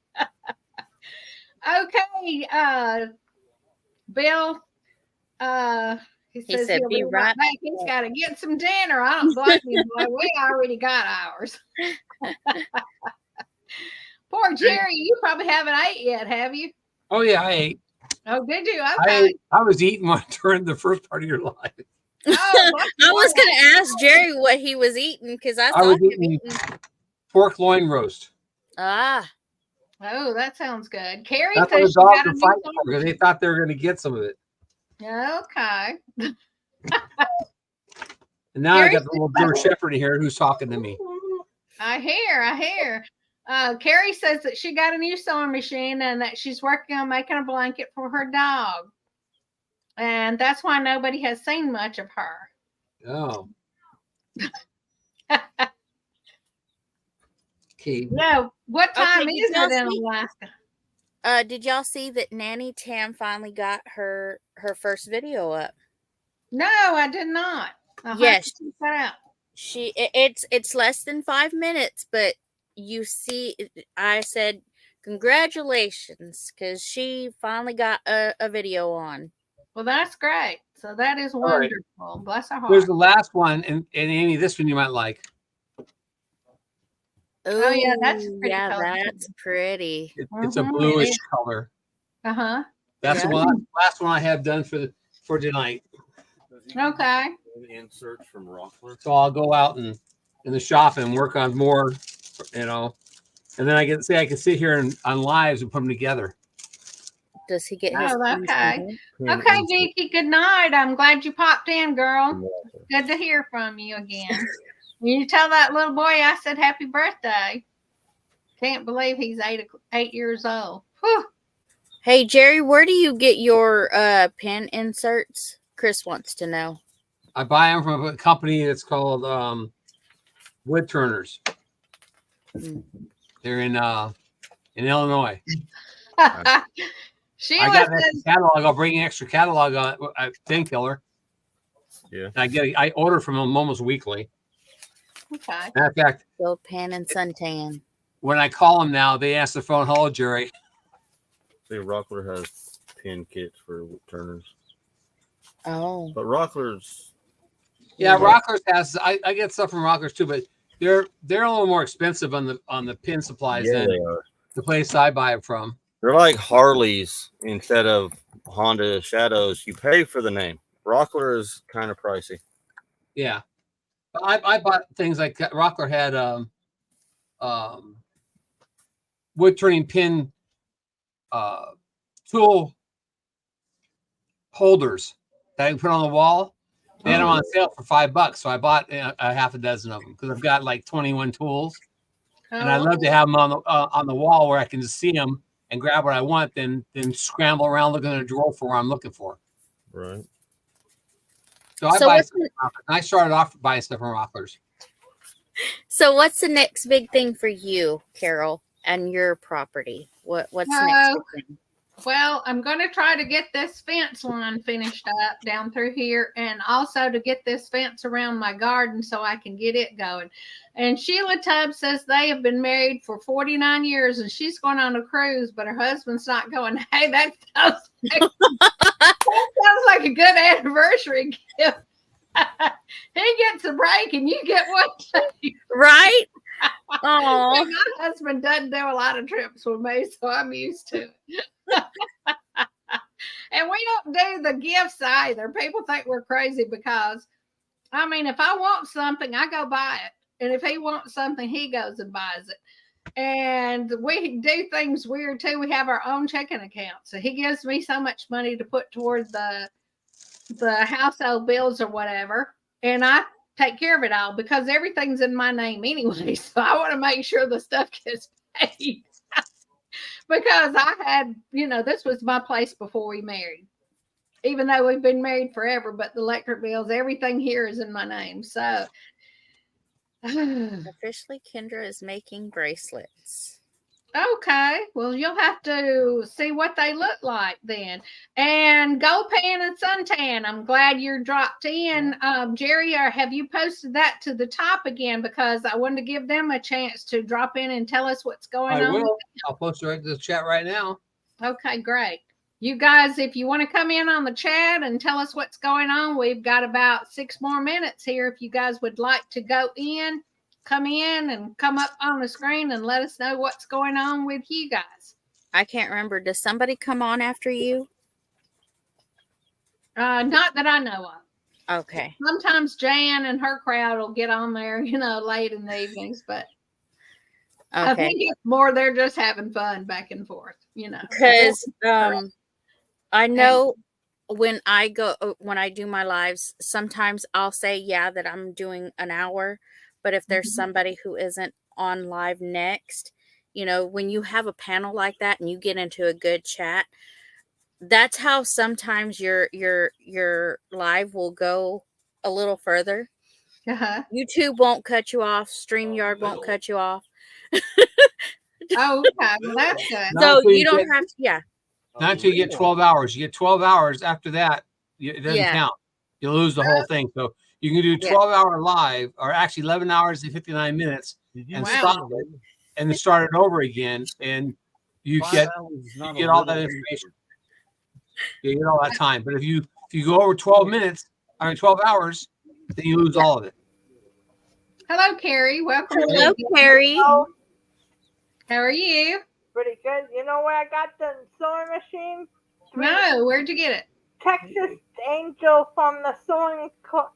Okay, Bill. He says he'll be right back. He's got to get some dinner. I don't blame you, boy. We already got ours. Poor Jerry, you probably haven't ate yet, have you? Oh yeah, I ate. Oh, did you? Okay. I was eating during the first part of your life. Oh, I was going to ask Jerry what he was eating because I was eating pork loin roast. Ah. Oh, that sounds good. Carrie says the dogs were fighting because they thought they were going to get some of it. Okay. And now I got the little German Shepherd here who's talking to me. I hear. Carrie says that she got a new sewing machine and that she's working on making a blanket for her dog. And that's why nobody has seen much of her. Oh. Okay. No, what time Okay, is it in Alaska? Did y'all see that Nanny Tam finally got her first video up? No, I did not. Yes, check that out. It's less than 5 minutes, but you see, I said congratulations because she finally got a video on. Well, that's great. So that is right. wonderful. Bless her heart. There's the last one, and Amy, this one you might like. Oh yeah, that's pretty. Yeah, color. that's pretty. It's a bluish color. That's the one. Last one I have done for tonight. Okay. Inserts from Rockler. So I'll go out in the shop and work on more, and then I can sit here on lives and put them together. Does he get his? Okay. Okay, Vicky. Good night. I'm glad you popped in, girl. Good to hear from you again. You tell that little boy I said happy birthday. Can't believe he's 8 years old. Whew. Hey Jerry, where do you get your pen inserts? Chris wants to know. I buy them from a company that's called Wood Turners. They're in Illinois. Sheila I got says, catalog. I'll bring an extra catalog on Painkiller. Yeah. I order from them almost weekly. okay. Matter of fact, Gold pan and suntan. when I call them now, they answer the phone. Hello, Jerry. See, Rockler has pin kits for Turners. Oh. But Rockler's. Yeah, Rockers has. I get stuff from Rockers too, but they're a little more expensive on the pin supplies than they are. the place I buy it from. They're like Harleys instead of Honda Shadows. You pay for the name. Rockler is kind of pricey. Yeah, but I bought things like Rockler had wood turning pin tool holders that I can put on the wall. They had them on sale for $5, so I bought a half a dozen of them because I've got like 21 tools, and I love to have them on the wall where I can just see them and grab what I want, then scramble around looking in a drawer for what I'm looking for. Right. So I buy stuff from Rockler. I started off buying stuff from Rocklers. So what's the next big thing for you, Carol, and your property? What's the next big thing? Well, I'm going to try to get this fence line finished up down through here, and also to get this fence around my garden so I can get it going. And Sheila Tubbs says they have been married for 49 years, and she's going on a cruise, but her husband's not going. Hey, that sounds like a good anniversary gift. He gets a break, and you get one too. Right? Oh, my husband doesn't do a lot of trips with me, so I'm used to it. And we don't do the gifts either. People think we're crazy because, I mean, if I want something, I go buy it. And if he wants something, he goes and buys it. And we do things weird too. We have our own checking account. So he gives me so much money to put towards the household bills or whatever. And I take care of it all because everything's in my name anyway. So I want to make sure the stuff gets paid. Because I had, this was my place before we married. Even though we've been married forever, but the electric bills, everything here is in my name. So officially Kendra is making bracelets. Okay, well, you'll have to see what they look like then. And Gold Pan and Suntan, I'm glad you're dropped in. Jerry, or have you posted that to the top again? Because I wanted to give them a chance to drop in and tell us what's going on. I'll post it right to the chat right now. Okay, great. You guys, if you want to come in on the chat and tell us what's going on, we've got about 6 more minutes here. If you guys would like to go in, come in and come up on the screen and let us know what's going on with you guys. I can't remember. Does somebody come on after you? Not that I know of. Okay. Sometimes Jan and her crowd will get on there, late in the evenings, but okay. I think it's more they're just having fun back and forth, Because I know when I do my lives, sometimes I'll say, that I'm doing an hour. But if there's somebody who isn't on live next, when you have a panel like that and you get into a good chat, that's how sometimes your live will go a little further. Uh-huh. YouTube won't cut you off. StreamYard won't cut you off. Oh, okay. Well, that's good. Not So until you you don't get- have to, yeah. Not until you get 12 hours. You get 12 hours. After that, it doesn't Yeah. count. You lose the whole thing. So you can do 12-hour live, or actually 11 hours and 59 minutes, and Wow. stop it, and then start it over again, and you get all that information. You get all that time. But if you go over 12 hours, then you lose all of it. Hello, Carrie. Welcome. Hello, Carrie. Oh, How are you? pretty good. You know where I got the sewing machine? No, where'd you get it? Texas Angel from the sewing quilt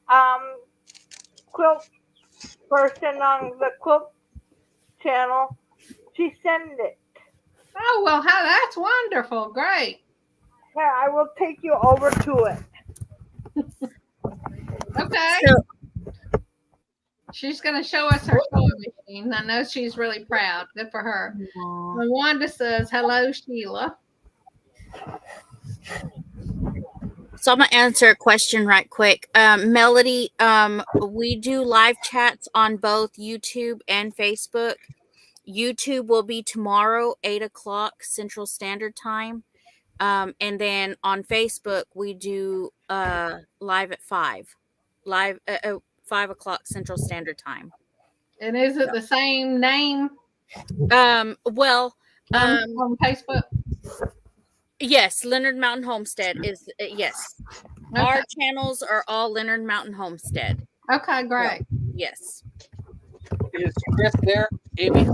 person on the quilt channel. She sent it. Oh, well, how that's wonderful. Great. Here, I will take you over to it. Okay. So, She's going to show us her sewing machine. I know she's really proud. Good for her. And Wanda says, hello, Sheila. So I'm gonna answer a question right quick. Melody, we do live chats on both YouTube and Facebook. YouTube will be tomorrow, 8:00 Central Standard Time. And then on Facebook, we do live at 5. Live at 5:00 Central Standard Time. And is it the same name Well, on Facebook? yes, Leonard Mountain Homestead is yes. Okay. Our channels are all Leonard Mountain Homestead. Okay, great. Yes. Is Chris there, Amy?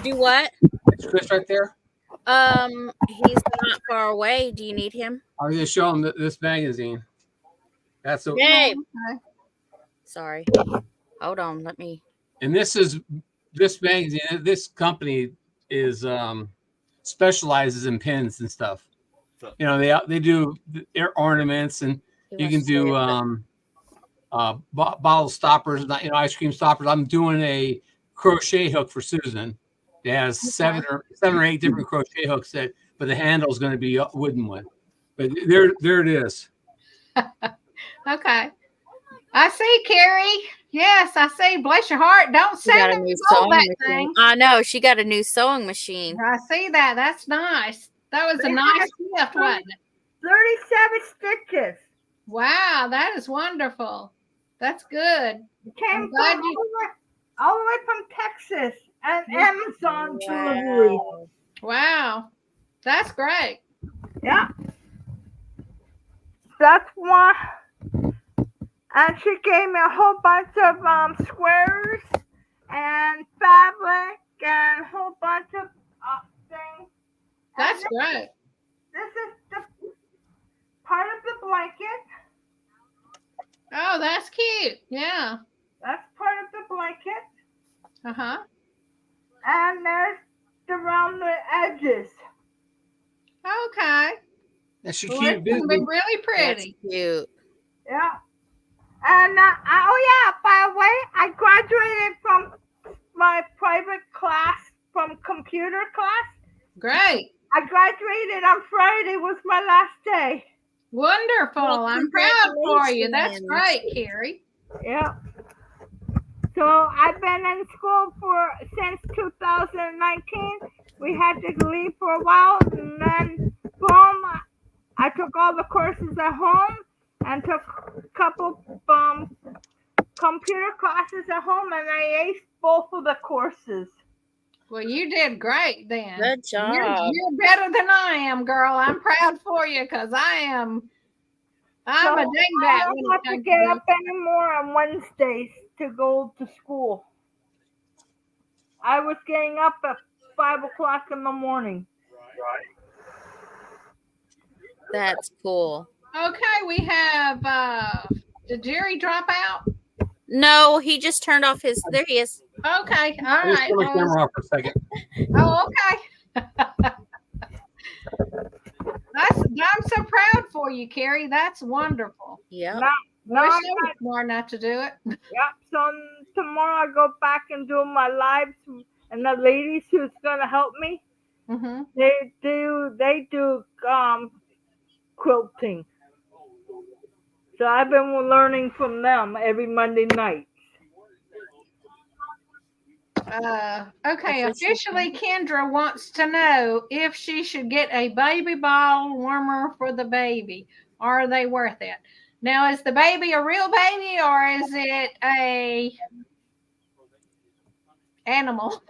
Do what? Is Chris right there? He's not far away. Do you need him? I'm going to show him this magazine. That's a, Babe. Okay. Sorry. Hold on. Let me. and this magazine. This company is specializes in pins and stuff. You know, they do their ornaments, and you can do bottle stoppers, ice cream stoppers. I'm doing a crochet hook for Susan. It has seven or 8 different crochet hooks but the handle is going to be a wooden one. But there it is. Okay. I see, Carrie. Yes, I see. Bless your heart. Don't She say got a that new you sold sewing that machine. thing. I know she got a new sewing machine. I see that. That's nice. That was a nice gift, wasn't it? 37 stitches. Wow, that is wonderful. That's good. It came I'm glad from you- all the way from Texas and Amazon delivery. Wow. That's great. Yeah. That's one. And she gave me a whole bunch of squares and fabric and a whole bunch of things. That's And great. This is the part of the blanket. Oh, that's cute. Yeah. That's part of the blanket. Uh-huh. And there's around the edges. Okay. That's your Well, cute it's gonna be business. really pretty. That's cute. Yeah. And by the way, I graduated from my private class, from computer class. Great. I graduated on Friday, was my last day. Wonderful. Well, I'm proud for you. That's congratulations. great, Carrie. Yeah. So I've been in school since 2019. We had to leave for a while, and then boom, I took all the courses at home and took a couple computer classes at home, and I aced both of the courses. Well, you did great then. Good job. You're better than I am, girl. I'm proud for you because I'm So a dingbat. I don't have to get up anymore on Wednesdays to go to school. I was getting up at 5 o'clock in the morning. That's cool. Okay, we have did Jerry drop out? No, he just turned off his. There he is. Okay, all Let me right. turn my camera off for a second. Oh, okay. I'm so proud for you, Carrie. That's wonderful. Yep. No, Wish I'm I not. was smart enough to do it. Yep. So tomorrow I go back and do my lives, and the ladies who's gonna help me, Hmm. they do quilting. So I've been learning from them every Monday night. Okay, Official officially, Kendra wants to know if she should get a baby bottle warmer for the baby. Are they worth it? Now, is the baby a real baby or is it a animal?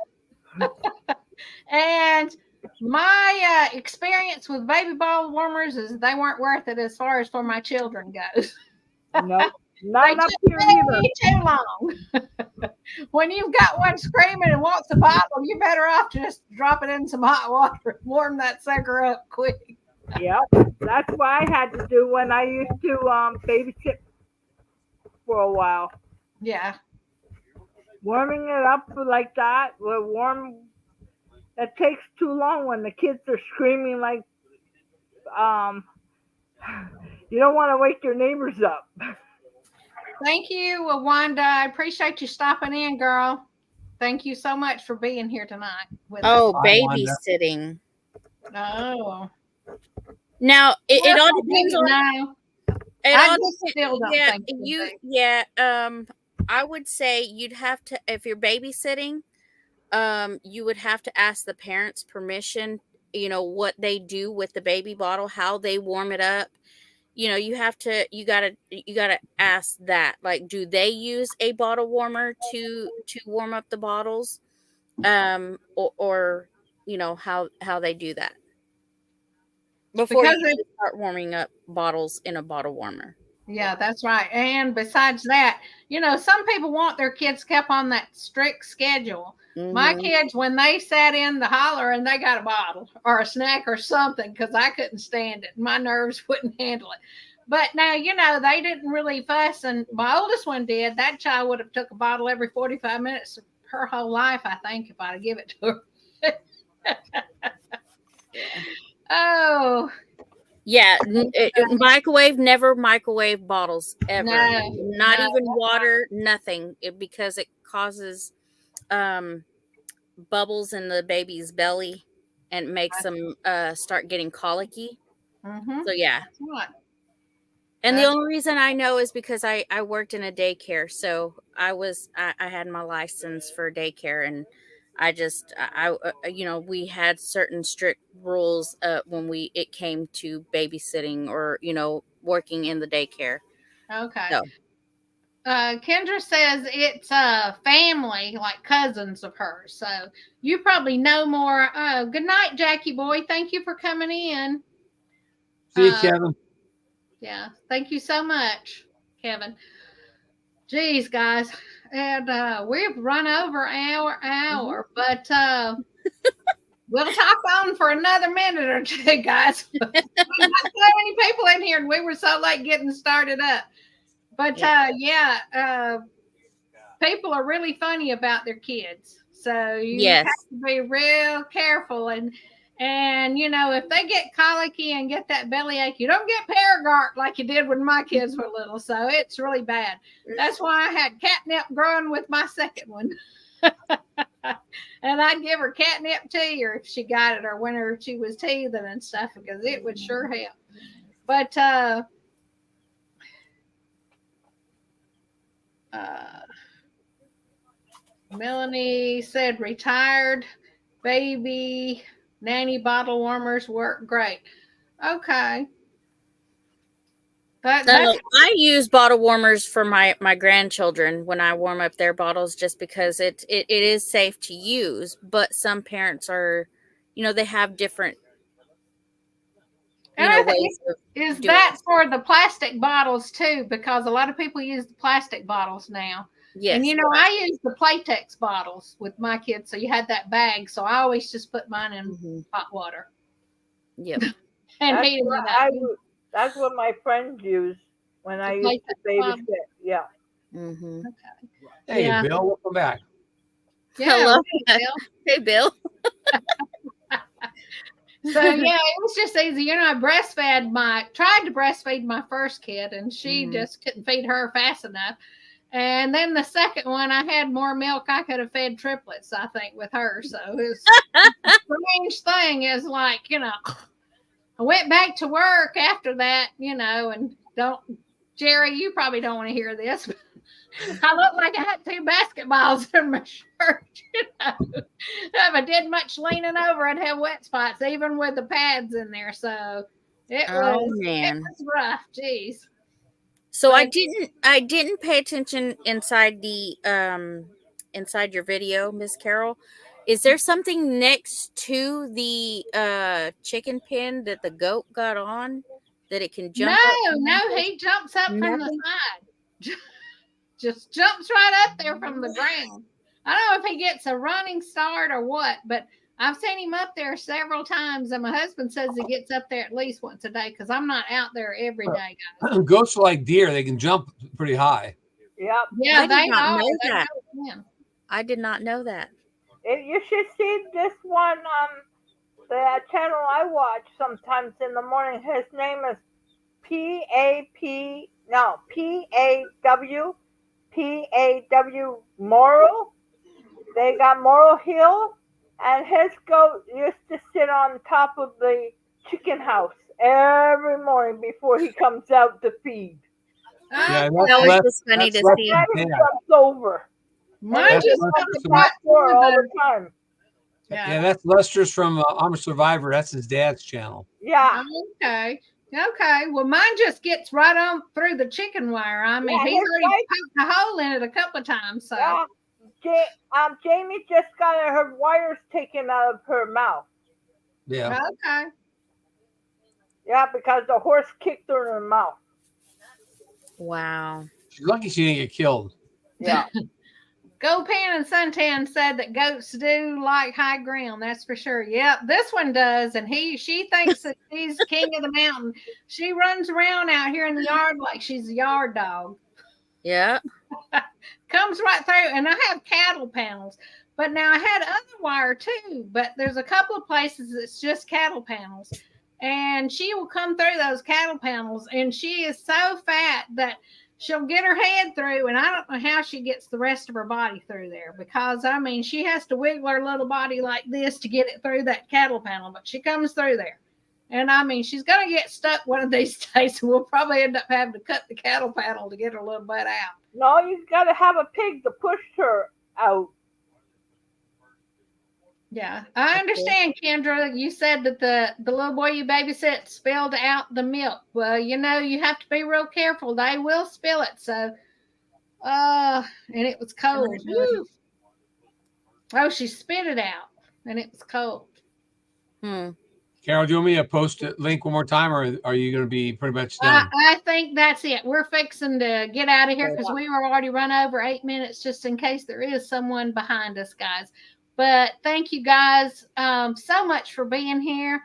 And my experience with baby bottle warmers is they weren't worth it as far as for my children goes. No, They not up took here either. way too long. When you've got one screaming and wants a bottle, you're better off to just drop it in some hot water and warm that sucker up quick. Yep, that's what I had to do when I used to babysit for a while. Yeah. Warming it up like that will warm. That takes too long when the kids are screaming like um. You don't want to wake your neighbors up. Thank you, Wanda. I appreciate you stopping in, girl. Thank you so much for being here tonight with us. Oh, Hi, Wanda. babysitting. Oh. Now it Well, all depends on no. it I all just still don't yeah, think it would you be. yeah, I would say you'd have to, if you're babysitting, you would have to ask the parents permission, what they do with the baby bottle, how they warm it up. You gotta ask that. Like, do they use a bottle warmer to warm up the bottles? Or how they do that before Because you start warming up bottles in a bottle warmer. yeah, that's right. And besides that, some people want their kids kept on that strict schedule. My Mhm. kids, when they sat in the holler and they got a bottle or a snack or something, because I couldn't stand it. My nerves wouldn't handle it. But now, they didn't really fuss. And my oldest one did. That child would have took a bottle every 45 minutes her whole life, I think, if I'd give it to her. Oh, Yeah, never microwave bottles ever. no. Not No. even water, nothing, because it causes bubbles in the baby's belly and makes them start getting colicky. Mm-hmm. So yeah. That's right. And the That's- only reason I know is because I worked in a daycare, so I had my license for daycare, and we had certain strict rules when it came to babysitting or working in the daycare. Okay. So Kendra says it's a family, like cousins of hers. So you probably know more. Good night, Jackie boy. Thank you for coming in. See you, Kevin. Yeah, thank you so much, Kevin. Geez, guys, and we've run over hour, but we'll talk on for another minute or two, guys. We've got so many people in here, and we were so late getting started up. But people are really funny about their kids, so you have to be real careful. And if they get colicky and get that bellyache, you don't get Paragard like you did when my kids were little. So it's really bad. That's why I had catnip growing with my second one. And I'd give her catnip tea, or if she got it, or whenever she was teething and stuff, because it would sure help. But Melanie said retired baby nanny bottle warmers work great. Okay. I use bottle warmers for my grandchildren when I warm up their bottles, just because it is safe to use. But some parents are, they have different ways of is that for the plastic bottles too, because a lot of people use the plastic bottles now. Yes. And I use the Playtex bottles with my kids, so you had that bag. So I always just put mine in hot water. Yep. And heat them up. That's what my friends use when I used to babysit. Yeah. Mm-hmm. Okay. Hey, Bill, welcome back. Yeah, hello, Bill. Hey, Bill. So yeah, it was just easy. You know, I tried to breastfeed my first kid, and she just couldn't feed her fast enough. And then the second one, I had more milk. I could have fed triplets, I think, with her. So it's a strange thing is like, you know, I went back to work after that, you know, and Jerry, you probably don't want to hear this. But I looked like I had 2 basketballs in my shirt, you know. If I did much leaning over, I'd have wet spots, even with the pads in there. So it was rough. Jeez. So I didn't pay attention inside inside your video, Miss Carol. Is there something next to the chicken pen that the goat got on that it can jump up? No, he jumps up from the side. Just jumps right up there from the ground. I don't know if he gets a running start or what, but I've seen him up there several times, and my husband says he gets up there at least once a day because I'm not out there every day, guys. Goats are like deer; they can jump pretty high. Yep. Yeah, I did not know They that. know. I did not know that. You should see this one on the channel I watch sometimes in the morning. His name is P-A-W Morrow. They got Morrow Hill, and his goat used to sit on top of the chicken house every morning before he comes out to feed. Yeah, That was just funny to see. Then he jumps over. Mine just on on the the front door all platform. the time. Yeah, that's Lester's from I'm a Survivor. That's his dad's channel. Yeah. Okay. Well, mine just gets right on through the chicken wire. I mean, Yeah, he's already poked a hole in it a couple of times. So. Yeah. Jamie just got her wires taken out of her mouth. Yeah. Okay. Yeah, because the horse kicked her in her mouth. Wow. She's lucky she didn't get killed. Yeah. GoPan and Suntan said that goats do like high ground. That's for sure. Yep, this one does, and she thinks that she's king of the mountain. She runs around out here in the yard like she's a yard dog. Yeah. Comes right through, and I have cattle panels. But now I had other wire too, but there's a couple of places that's just cattle panels. And she will come through those cattle panels, and she is so fat that she'll get her head through, and I don't know how she gets the rest of her body through there because, I mean, she has to wiggle her little body like this to get it through that cattle panel, but she comes through there. And, I mean, she's going to get stuck one of these days, and we'll probably end up having to cut the cattle panel to get her little butt out. No, you've got to have a pig to push her out. Yeah, I understand, Kendra. You said that the little boy you babysit spilled out the milk. Well, you know, you have to be real careful. They will spill it. So, and it was cold. Woo. Oh, she spit it out, and it was cold. Carol, do you want me to post a link one more time, or are you going to be pretty much done? I think that's it. We're fixing to get out of here because we were already run over 8 minutes just in case there is someone behind us, guys. But thank you guys so much for being here.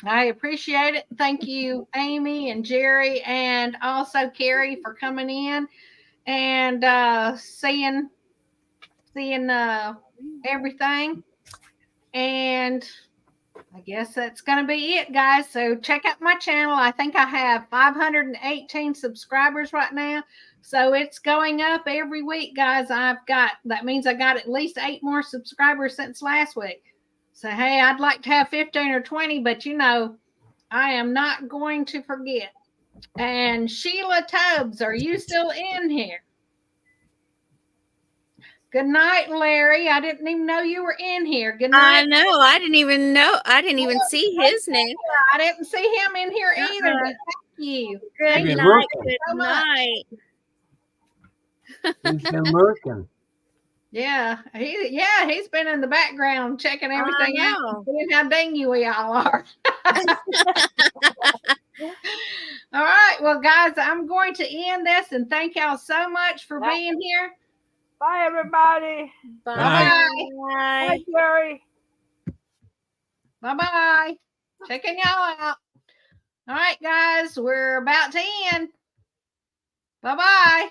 I appreciate it. Thank you, Amy and Jerry, and also Carrie for coming in and seeing everything. And I guess that's going to be it, guys. So check out my channel. I think I have 518 subscribers right now. So it's going up every week, guys. That means I got at least 8 more subscribers since last week. So, hey, I'd like to have 15 or 20, but you know, I am not going to forget. And Sheila Tubbs, are you still in here? Good night, Larry. I didn't even know you were in here. Good night. I know. I didn't even know. I didn't even see his name. I didn't see him in here either. But thank you. Good He's night. working. Good So much. night. He's been working. Yeah, he's been in the background checking everything out, know. seeing how dingy we all are. All right, well, guys, I'm going to end this and thank y'all so much for being here. Bye, everybody. Bye. Bye, Jerry. Bye-bye. Checking y'all out. All right, guys, we're about to end. Bye-bye.